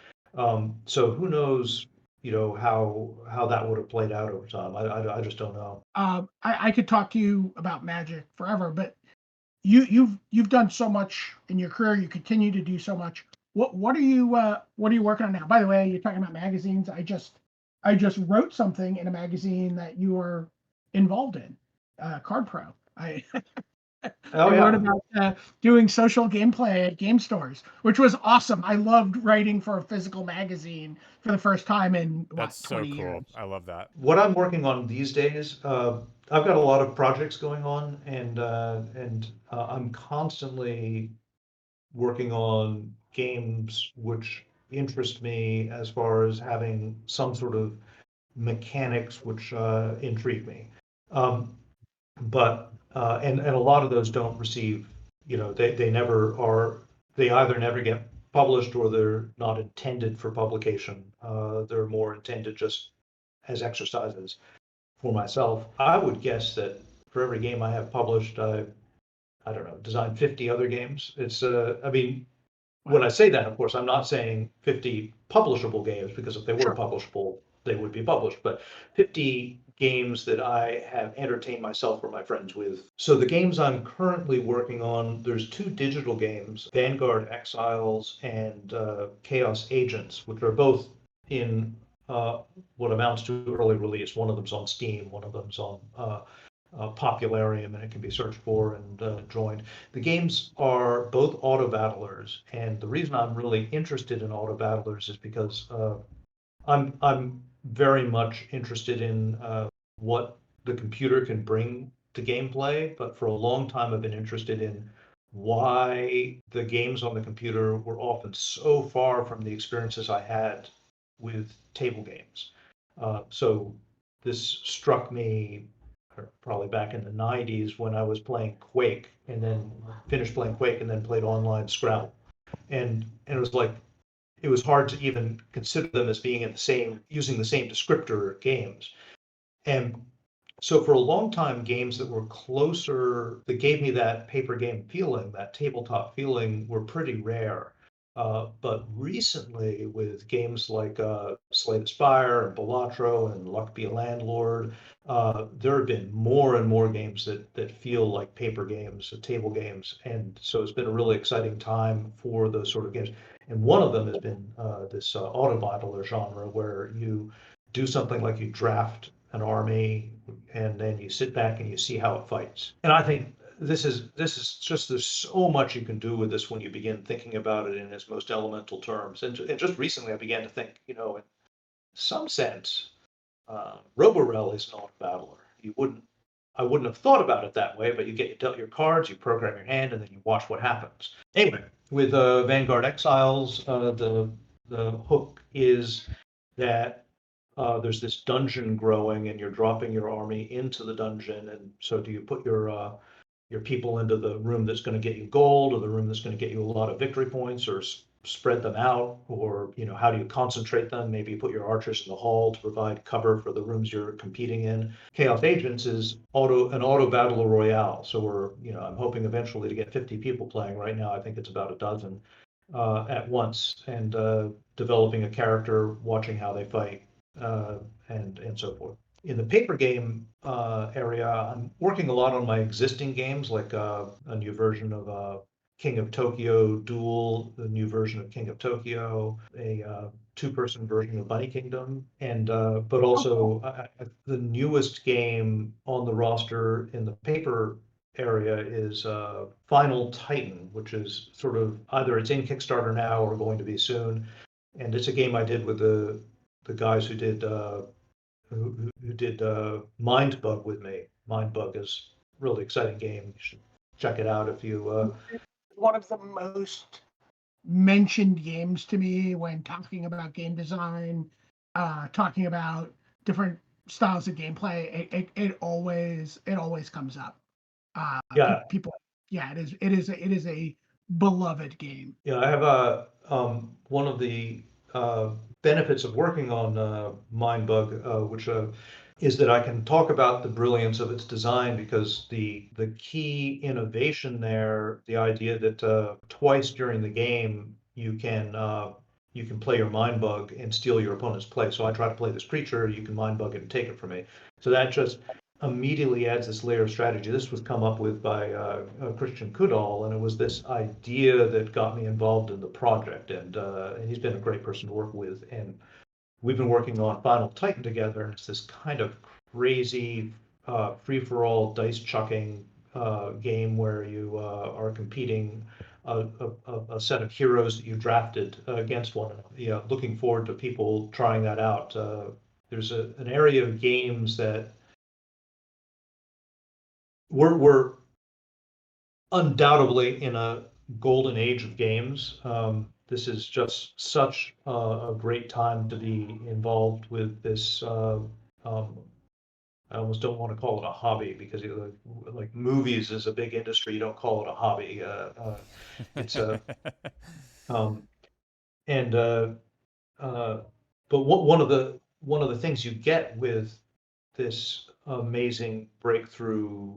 So who knows, how that would have played out over time. I just don't know. I could talk to you about Magic forever, but you've done so much in your career. You continue to do so much. what are you working on now? By the way, you're talking about magazines. I just wrote something in a magazine that you were involved in, Card Pro. I Oh I wrote yeah. about doing social gameplay at game stores, which was awesome. I loved writing for a physical magazine for the first time in That's what so 20 cool. years. I love that. What I'm working on these days, I've got a lot of projects going on, and I'm constantly working on games which interest me as far as having some sort of mechanics which intrigue me. Um, and a lot of those don't receive, they never are, they either never get published or they're not intended for publication. They're more intended just as exercises for myself. I would guess that for every game I have published, I don't know, designed 50 other games. I mean, when I say that, of course, I'm not saying 50 publishable games, because if they were Sure. publishable, they would be published, but 50 games that I have entertained myself or my friends with. So the games I'm currently working on, there's two digital games, Vanguard Exiles and Chaos Agents, which are both in what amounts to early release. One of them's on Steam, one of them's on Popularium, and it can be searched for and joined. The games are both auto battlers, and the reason I'm really interested in auto battlers is because I'm very much interested in what the computer can bring to gameplay, but for a long time I've been interested in why the games on the computer were often so far from the experiences I had with table games. So this struck me probably back in the 90s when I was playing Quake and then finished playing Quake and then played online Scrabble. And it was like it was hard to even consider them as being in the same using the same descriptor games. And so for a long time, games that were closer, that gave me that paper game feeling, that tabletop feeling, were pretty rare. But recently, with games like Slay the Spire and Balatro and Luck Be a Landlord, there have been more and more games that feel like paper games, table games, and so it's been a really exciting time for those sort of games. And one of them has been this auto battler genre, where you do something like you draft an army and then you sit back and you see how it fights. And I think this is just there's so much you can do with this when you begin thinking about it in its most elemental terms. And just recently I began to think, in some sense, Roborel is not a battler. I wouldn't have thought about it that way, but you get dealt your cards, you program your hand, and then you watch what happens. Anyway, with Vanguard Exiles, the hook is that there's this dungeon growing, and you're dropping your army into the dungeon. And so, do you put your people into the room that's going to get you gold, or the room that's going to get you a lot of victory points, or spread them out, or how do you concentrate them? Maybe you put your archers in the hall to provide cover for the rooms you're competing in. Chaos Agents is an auto battle royale. So I'm hoping eventually to get 50 people playing. Right now, I think it's about a dozen at once, and developing a character, watching how they fight, and so forth. In the paper game area, I'm working a lot on my existing games, like a new version of King of Tokyo Duel, the new version of King of Tokyo, a two-person version of Bunny Kingdom, and but Oh, cool. also the newest game on the roster in the paper area is Final Titan, which is sort of either it's in Kickstarter now or going to be soon, and it's a game I did with the guys who did Mind Bug with me. Mind Bug is a really exciting game. You should check it out if you. One of the most mentioned games to me when talking about game design, talking about different styles of gameplay. It always comes up. Yeah, People, yeah, it is a beloved game. yeah. I have one of the benefits of working on Mind Bug, which is that I can talk about the brilliance of its design, because the key innovation there, the idea that twice during the game you can play your Mind Bug and steal your opponent's play. So I try to play this creature, you can Mind Bug it and take it from me. So that just immediately adds this layer of strategy. This was come up with by Christian Kudal, and it was this idea that got me involved in the project. And he's been a great person to work with. And we've been working on Final Titan together, and it's this kind of crazy free-for-all dice chucking game where you are competing a set of heroes that you drafted against one another. Yeah, looking forward to people trying that out. There's an area of games that we're undoubtedly in a golden age of games. This is just such a great time to be involved with this. I almost don't want to call it a hobby because like movies is a big industry. You don't call it a hobby. It's a um, and uh, but one of the things you get with this amazing breakthrough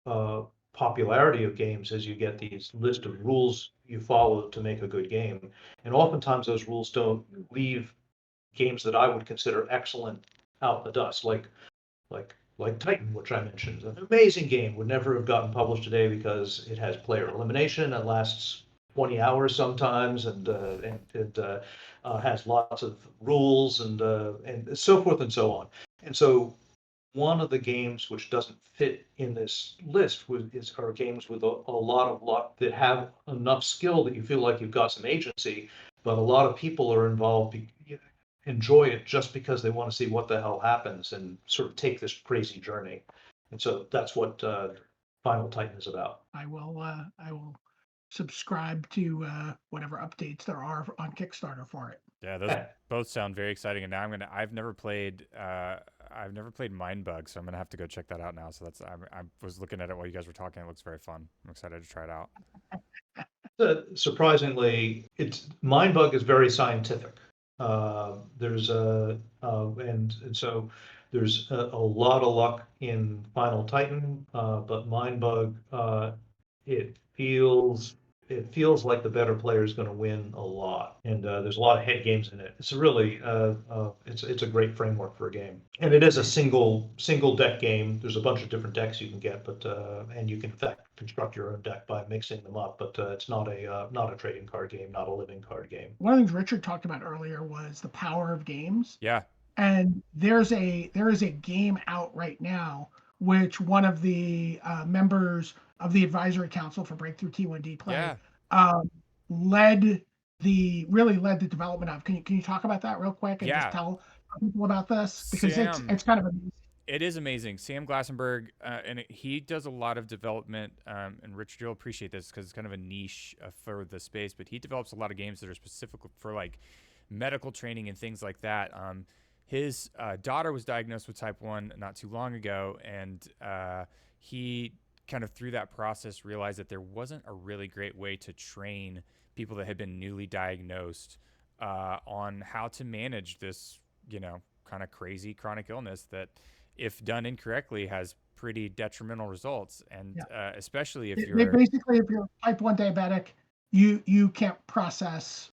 uh, popularity of games is you get these list of rules you follow to make a good game, and oftentimes those rules don't leave games that I would consider excellent out in the dust, like Titan, which I mentioned. An amazing game would never have gotten published today because it has player elimination. It lasts 20 hours sometimes, and has lots of rules and so forth and so on. And so one of the games which doesn't fit in this list are games with a lot of luck that have enough skill that you feel like you've got some agency, but a lot of people are involved, enjoy it just because they want to see what the hell happens and sort of take this crazy journey. And so that's what Final Titan is about. I will subscribe to whatever updates there are on Kickstarter for it. Yeah, those both sound very exciting. And now I've never played Mindbug, so I'm gonna have to go check that out now. So I was looking at it while you guys were talking. It looks very fun. I'm excited to try it out. Surprisingly, Mindbug is very scientific. There's a and so there's a lot of luck in Final Titan, but Mindbug, it feels like the better player is going to win a lot, and there's a lot of head games in it. It's a really it's a great framework for a game, and it is a single deck game. There's a bunch of different decks you can get, but and you can in fact construct your own deck by mixing them up. But it's not a trading card game, not a living card game. One of the things Richard talked about earlier was the power of games. Yeah. And there is a game out right now which one of the members of the advisory council for Breakthrough T1D play Yeah. led the development of. Can you talk about that real quick and just tell people about this, because it's kind of amazing. It is amazing. Sam Glassenberg, he does a lot of development, and Richard, you'll appreciate this because it's kind of a niche for the space, but he develops a lot of games that are specific for like medical training and things like that. His daughter was diagnosed with type 1 not too long ago, and he kind of through that process realized that there wasn't a really great way to train people that had been newly diagnosed on how to manage this, kind of crazy chronic illness that, if done incorrectly, has pretty detrimental results. And especially if you're type 1 diabetic, you can't process,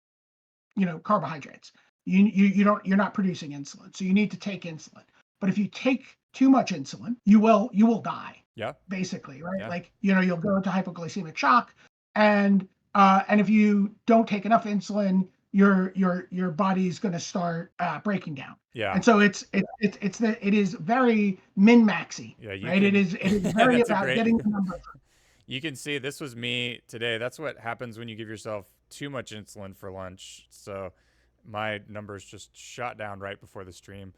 carbohydrates. You're not producing insulin, so you need to take insulin. But if you take too much insulin, you will die. Yeah. Basically, right? Yeah. Like, you'll go into hypoglycemic shock, and if you don't take enough insulin, your body's going to start breaking down. Yeah. And so it is very min-maxy. Yeah. Right. It is very about getting the number. You can see this was me today. That's what happens when you give yourself too much insulin for lunch. So my numbers just shot down right before the stream.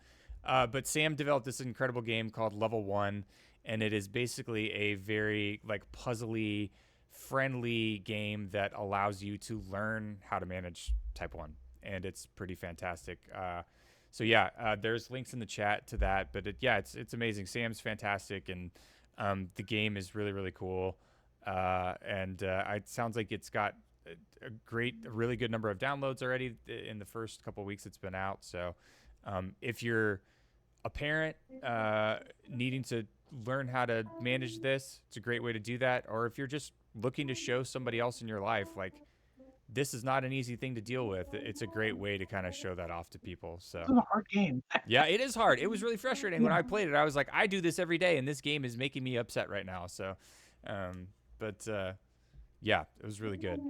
But Sam developed this incredible game called Level 1, and it is basically a very puzzly, friendly game that allows you to learn how to manage type 1, and it's pretty fantastic. There's links in the chat to that, but it's amazing. Sam's fantastic, and the game is really, really cool. It sounds like it's got a really good number of downloads already in the first couple of weeks it's been out. So if you're a parent needing to learn how to manage this, it's a great way to do that. Or if you're just looking to show somebody else in your life, this is not an easy thing to deal with. It's a great way to kind of show that off to people. This So is a hard game. yeah, it is hard. It was really frustrating when Yeah. I played it. I was like, I do this every day, and this game is making me upset right now. So, um, but yeah, it was really good.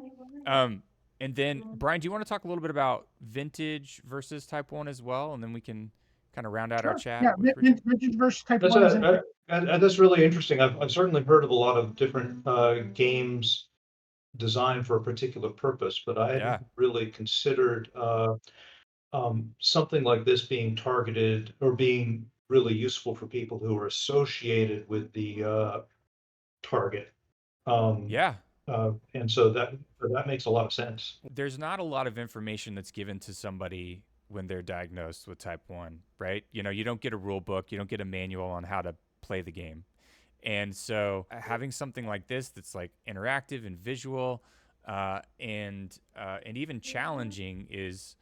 Um, and then Brian, do you want to talk a little bit about vintage versus Type One as well, and then we can kind of round out our Sure. Yeah. chat with Richard? Vintage versus Type That's 1 is in. that's really interesting. I've certainly heard of a lot of different games designed for a particular purpose, but I Yeah, hadn't really considered something like this being targeted or being really useful for people who are associated with the target. Um, yeah. and so that makes a lot of sense. There's not a lot of information that's given to somebody when they're diagnosed with Type One, right? You know, you don't get a rule book, you don't get a manual on how to play the game. And so having something like this that's like interactive and visual and even challenging is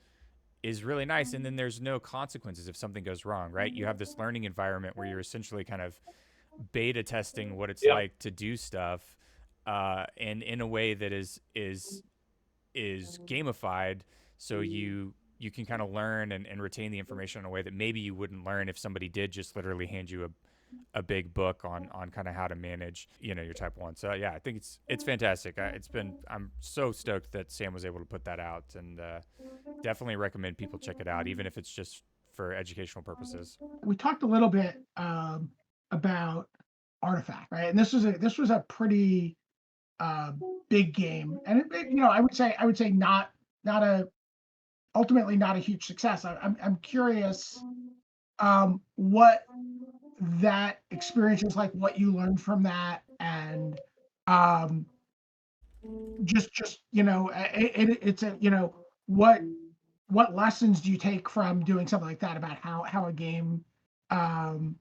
really nice. And then there's no consequences if something goes wrong, right? You have this learning environment where you're essentially kind of beta testing what it's Yeah. like to do stuff, and in a way that is gamified, so you can kind of learn and retain the information in a way that maybe you wouldn't learn if somebody did just literally hand you a big book on kind of how to manage your Type One. So yeah, I think it's fantastic. I'm so stoked that Sam was able to put that out, and definitely recommend people check it out, even if it's just for educational purposes. We talked a little bit about Artifact, right? And this was a pretty big game, and I would say not a ultimately not a huge success. I'm curious what that experience is like, what you learned from that, and um, just it's a what lessons do you take from doing something like that about how a game um,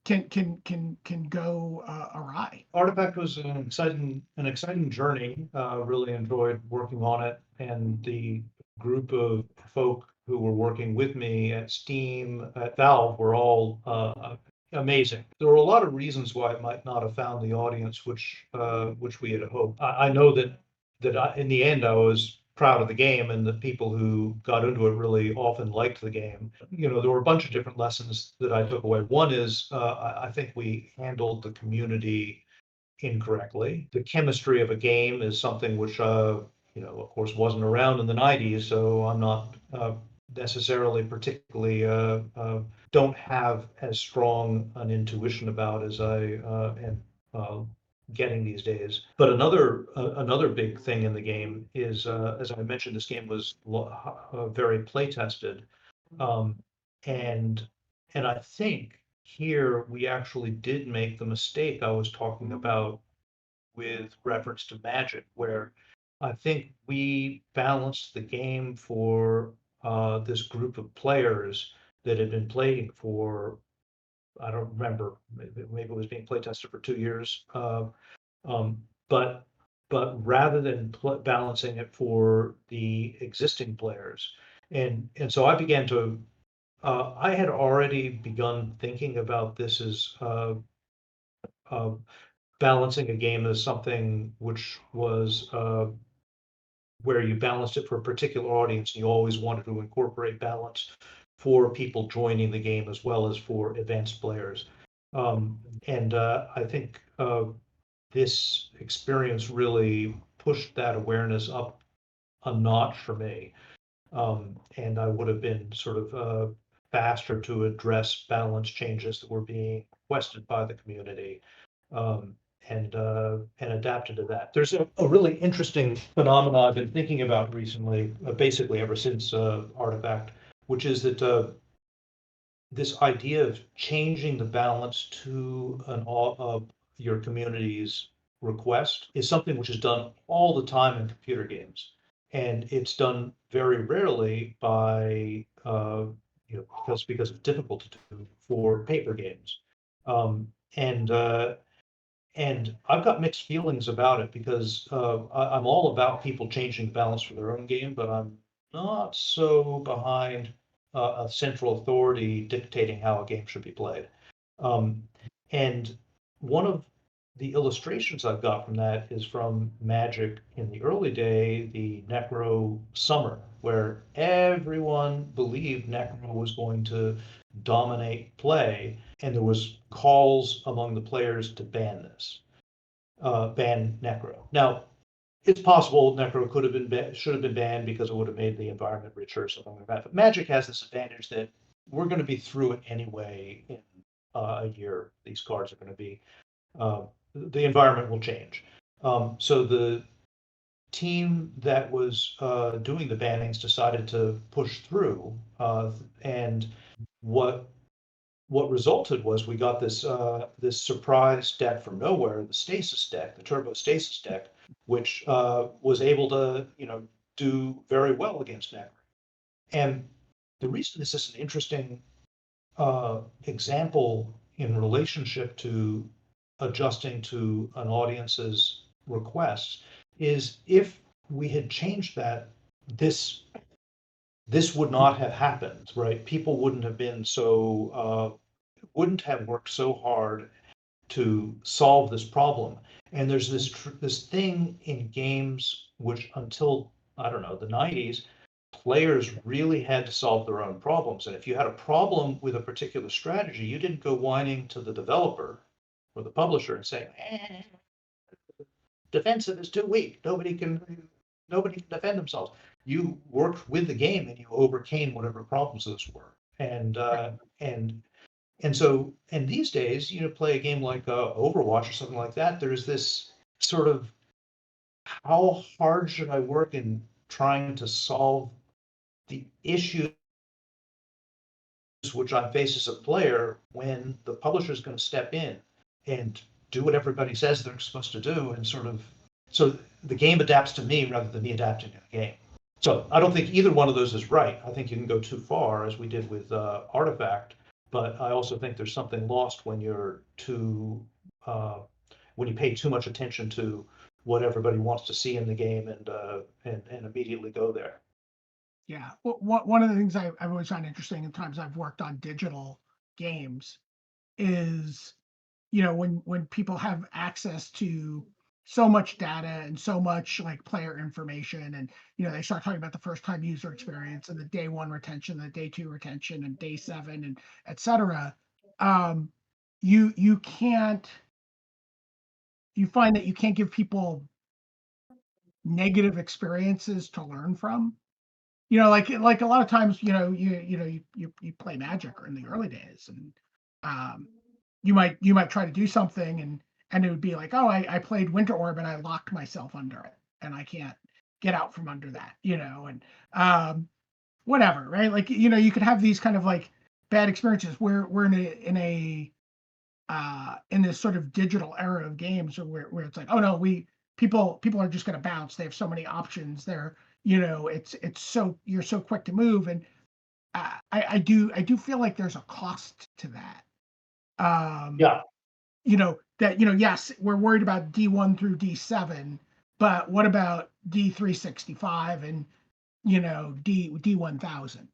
can go awry? Artifact was an exciting journey. Really enjoyed working on it, and the group of folk who were working with me at Steam, at Valve, were all amazing. There were a lot of reasons why it might not have found the audience which we had hoped. I know that in the end I was proud of the game, and the people who got into it really often liked the game. There were a bunch of different lessons that I took away. One is I think we handled the community incorrectly. The chemistry of a game is something which of course, wasn't around in the '90s, so I'm not necessarily particularly don't have as strong an intuition about as I am getting these days. But another big thing in the game is, as I mentioned, this game was very play tested, um, and and I think here we actually did make the mistake I was talking about with reference to Magic, where I think we balanced the game for this group of players that had been playing for, I don't remember, maybe it was being play tested for 2 years. Um, but rather than balancing it for the existing players, and so I began to. I had already begun thinking about this as uh, balancing a game as something which was where you balanced it for a particular audience, and you always wanted to incorporate balance for people joining the game as well as for advanced players. And I think this experience really pushed that awareness up a notch for me. And I would have been sort of faster to address balance changes that were being requested by the community, um, and adapted to that. There's a really interesting phenomenon I've been thinking about recently, basically ever since Artifact, which is that this idea of changing the balance to your community's request is something which is done all the time in computer games, and it's done very rarely by because it's difficult to do for paper games, um, and and I've got mixed feelings about it because I'm all about people changing the balance for their own game, but I'm not so behind a central authority dictating how a game should be played. Um, and one of the illustrations I've got from that is from Magic in the early day, the Necro Summer, where everyone believed Necro was going to dominate play, and there was calls among the players to ban this, ban Necro. Now, it's possible Necro could have been should have been banned because it would have made the environment richer or something like that. But Magic has this advantage that we're going to be through it anyway in a year. These cards are going to be the environment will change. So the team that was doing the bannings decided to push through, and what resulted was we got this surprise deck from nowhere, the Stasis deck, the Turbo Stasis deck, which was able to do very well against Necro. And the reason this is an interesting example in relationship to adjusting to an audience's requests is if we had changed that, this would not have happened, right? People wouldn't have been wouldn't have worked so hard to solve this problem. And there's this thing in games which until I don't know the 90s, players really had to solve their own problems. And if you had a problem with a particular strategy, you didn't go whining to the developer or the publisher and saying, defensive is too weak. Nobody can defend themselves. You worked with the game and you overcame whatever problems those were. And these days, play a game like Overwatch or something like that. There's this sort of how hard should I work in trying to solve the issues which I face as a player when the publisher is going to step in and do what everybody says they're supposed to do, and so the game adapts to me rather than me adapting to the game. So I don't think either one of those is right. I think you can go too far, as we did with Artifact, but I also think there's something lost when you're when you pay too much attention to what everybody wants to see in the game and immediately go there. Yeah. Well, one of the things I've always found interesting in times I've worked on digital games is, when people have access to so much data and so much like player information, and they start talking about the first time user experience and the day one retention, the day two retention, and day seven, and et cetera. You can't, you find that you can't give people negative experiences to learn from. Like a lot of times, you play Magic or in the early days, and you might try to do something, and it would be like, oh, I played Winter Orb and I locked myself under it and I can't get out from under that, and whatever, right? Like, you could have these kind of like bad experiences. We're in this sort of digital era of games where it's like, oh no, people are just going to bounce. They have so many options. It's so you're so quick to move, and I do feel like there's a cost to that. Yeah. Yes, we're worried about D1 through D7, but what about D365 and D1000?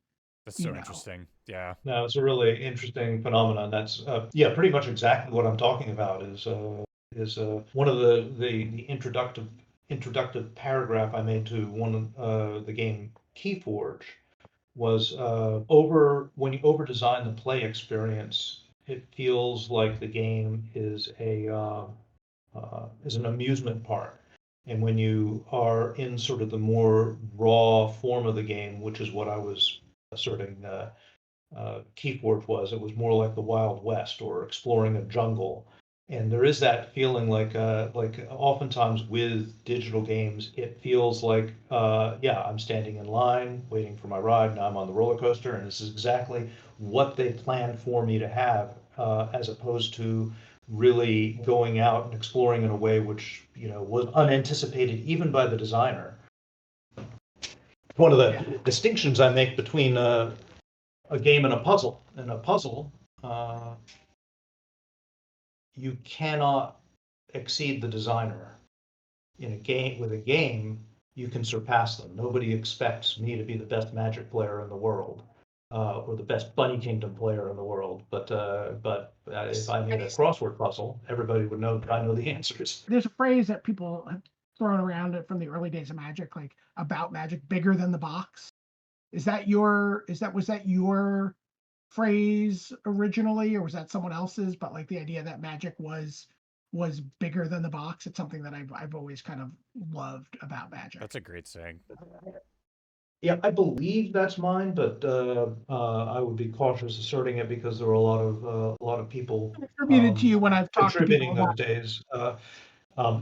That's so interesting. Yeah. No, it's a really interesting phenomenon. That's pretty much exactly what I'm talking about. Is one of the introductive paragraph I made to one of the game Keyforge was when you over design the play experience, it feels like the game is an amusement park. And when you are in sort of the more raw form of the game, which is what I was asserting Keyforge was, it was more like the Wild West or exploring a jungle. And there is that feeling like oftentimes with digital games, it feels like, I'm standing in line waiting for my ride. Now I'm on the roller coaster, and this is exactly what they planned for me to have, as opposed to really going out and exploring in a way which was unanticipated even by the designer. One of the distinctions I make between a game and a puzzle. In a puzzle, you cannot exceed the designer. In a game, with a game, you can surpass them. Nobody expects me to be the best Magic player in the world. or the best Bunny Kingdom player in the world. But if I made a crossword puzzle, everybody would know that I know the answers. There's a phrase that people have thrown around it from the early days of Magic, like about Magic, bigger than the box. Was that your phrase originally, or was that someone else's? But like the idea that Magic was bigger than the box. It's something that I've always kind of loved about Magic. That's a great saying. Yeah, I believe that's mine, but I would be cautious asserting it because there were a lot of people Attributed to you when I've talked to people contributing about those days.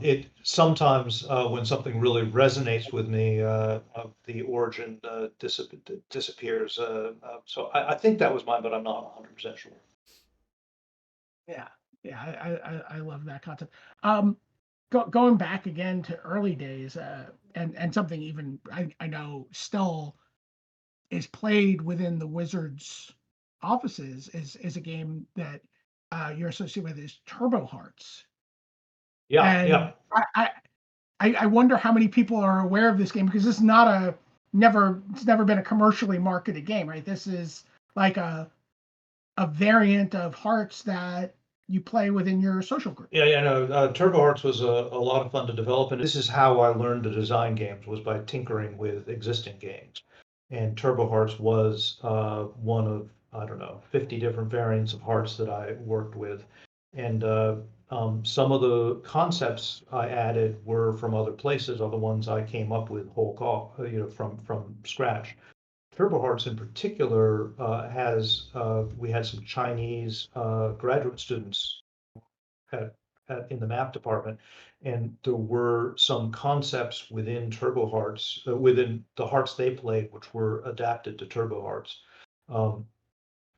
It sometimes when something really resonates with me, the origin disappears. So I think that was mine, but I'm not 100% sure. Yeah, yeah, I love that concept. Going back again to early days, and something even I know still is played within the Wizards offices is a game that you're associated with is Turbo Hearts. Yeah, And yeah. I wonder how many people are aware of this game, because it's never been a commercially marketed game, right? This is like a variant of Hearts that you play within your social group. Yeah, no, Turbo Hearts was a lot of fun to develop, and this is how I learned to design games, was by tinkering with existing games. And Turbo Hearts was one of, I don't know, 50 different variants of Hearts that I worked with. And some of the concepts I added were from other places, other ones I came up with from scratch. Turbo Hearts in particular we had some Chinese graduate students at, in the math department, and there were some concepts within Turbo Hearts, within the Hearts they played, which were adapted to Turbo Hearts.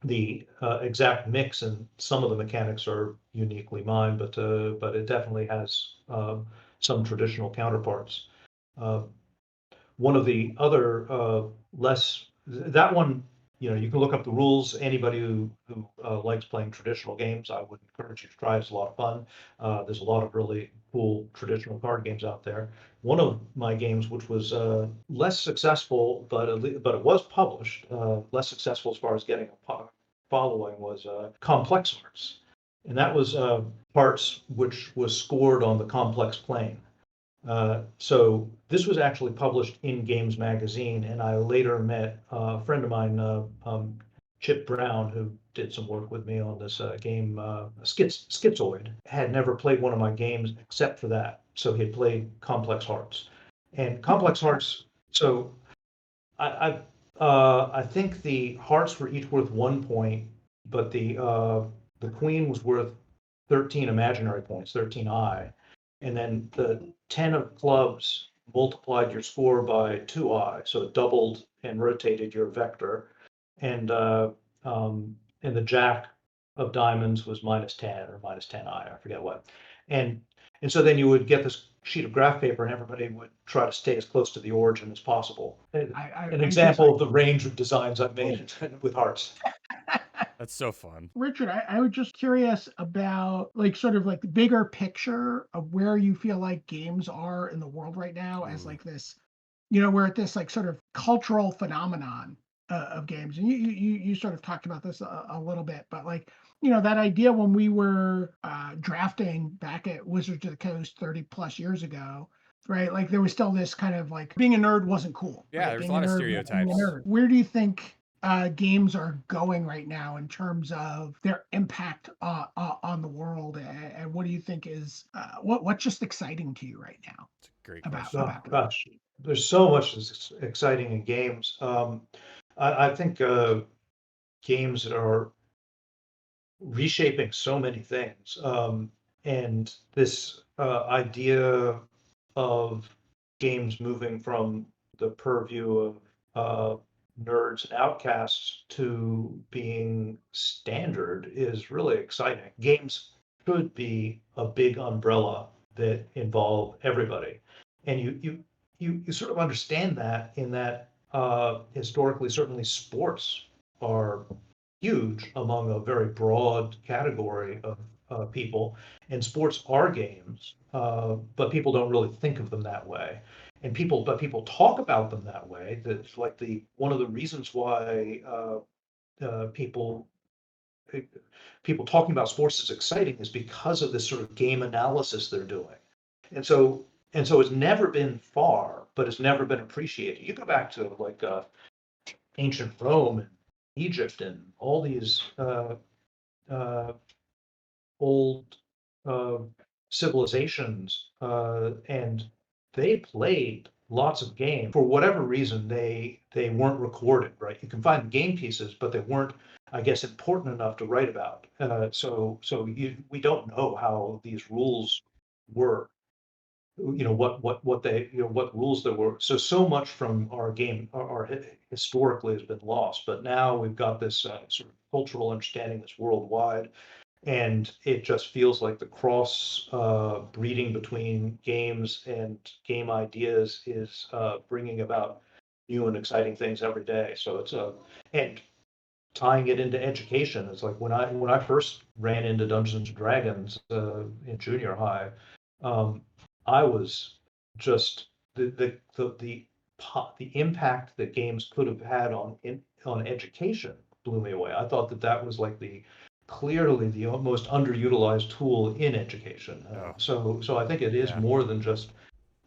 The exact mix and some of the mechanics are uniquely mine, but it definitely has some traditional counterparts. Uh, One of the other less that one, you can look up the rules. Anybody who likes playing traditional games, I would encourage you to try. It's a lot of fun. There's a lot of really cool traditional card games out there. One of my games, which was less successful, but it was published, less successful as far as getting a following, was Complex Hearts, and that was Hearts which was scored on the complex plane. So this was actually published in Games Magazine, and I later met a friend of mine, Chip Brown, who did some work with me on this game, Schizoid. Had never played one of my games except for that, so he had played Complex Hearts. And Complex Hearts, so I think the hearts were each worth 1 point, but the queen was worth 13 imaginary points, 13i, and then the 10 of clubs multiplied your score by 2i, so it doubled and rotated your vector, and and the jack of diamonds was minus 10 or minus 10i, I forget what, and so then you would get this sheet of graph paper, and everybody would try to stay as close to the origin as possible. An example of the range of designs I've made with hearts. That's so fun. Richard, I was just curious about like sort of like the bigger picture of where you feel like games are in the world right now as like this, we're at this like sort of cultural phenomenon of games. And you sort of talked about this a little bit, but like, that idea when we were drafting back at Wizards of the Coast 30 plus years ago, right? Like there was still this kind of like being a nerd wasn't cool. Yeah, Right? there's Being a lot of nerd wasn't being a stereotypes. nerd. Where do you think games are going right now in terms of their impact on the world, and what do you think is what's just exciting to you right now It's a great about question. Oh gosh, there's so much that's exciting in games. I think games are reshaping so many things. And this idea of games moving from the purview of nerds and outcasts to being standard is really exciting. Games should be a big umbrella that involve everybody. And you sort of understand that in that historically, certainly sports are huge among a very broad category of people, and sports are games, but people don't really think of them that way. But people talk about them that way. That's like one of the reasons why people people talking about sports as exciting is because of this sort of game analysis they're doing. And so it's never been far, but it's never been appreciated. You go back to like ancient Rome and Egypt and all these uh, old uh, civilizations, and they played lots of games. For whatever reason, they weren't recorded, right? You can find the game pieces, but they weren't, I guess, important enough to write about. We don't know how these rules were. What they what rules there were. So much from our game, historically has been lost. But now we've got this sort of cultural understanding that's worldwide, and it just feels like the cross breeding between games and game ideas is bringing about new and exciting things every day. So it's and tying it into education. It's like when I first ran into Dungeons and Dragons in junior high, um, I was just the impact that games could have had on education blew me away. I thought that was like the clearly the most underutilized tool in education. Oh, So I think it is yeah. more than just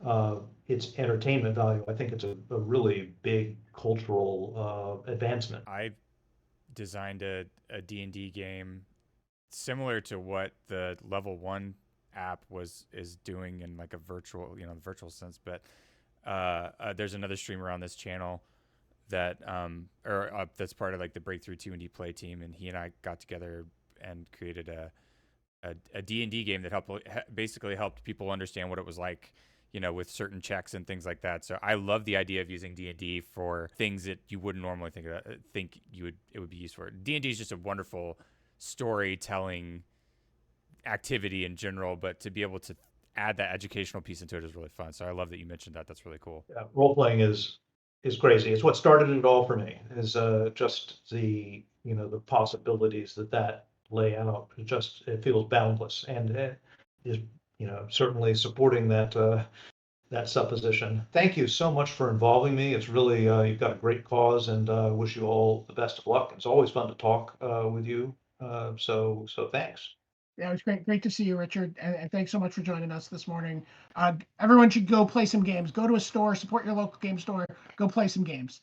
uh, its entertainment value. I think it's a really big cultural advancement. I designed a D&D game similar to what the level 1 app is doing in like a virtual, the virtual sense, but there's another streamer on this channel that that's part of like the Breakthrough T1D play team, and he and I got together and created a D&D game that basically helped people understand what it was like, with certain checks and things like that. So I love the idea of using D&D for things that you wouldn't normally think it would be used for. D&D is just a wonderful storytelling activity in general, but to be able to add that educational piece into it is really fun. So I love that you mentioned that. That's really cool. Yeah, role playing is crazy. It's what started it all for me. Is just the possibilities that lay out. It feels boundless, and is certainly supporting that supposition. Thank you so much for involving me. It's really you've got a great cause, and wish you all the best of luck. It's always fun to talk with you. So thanks. Yeah, it was great to see you, Richard, and thanks so much for joining us this morning. Everyone should go play some games. Go to a store, support your local game store, go play some games.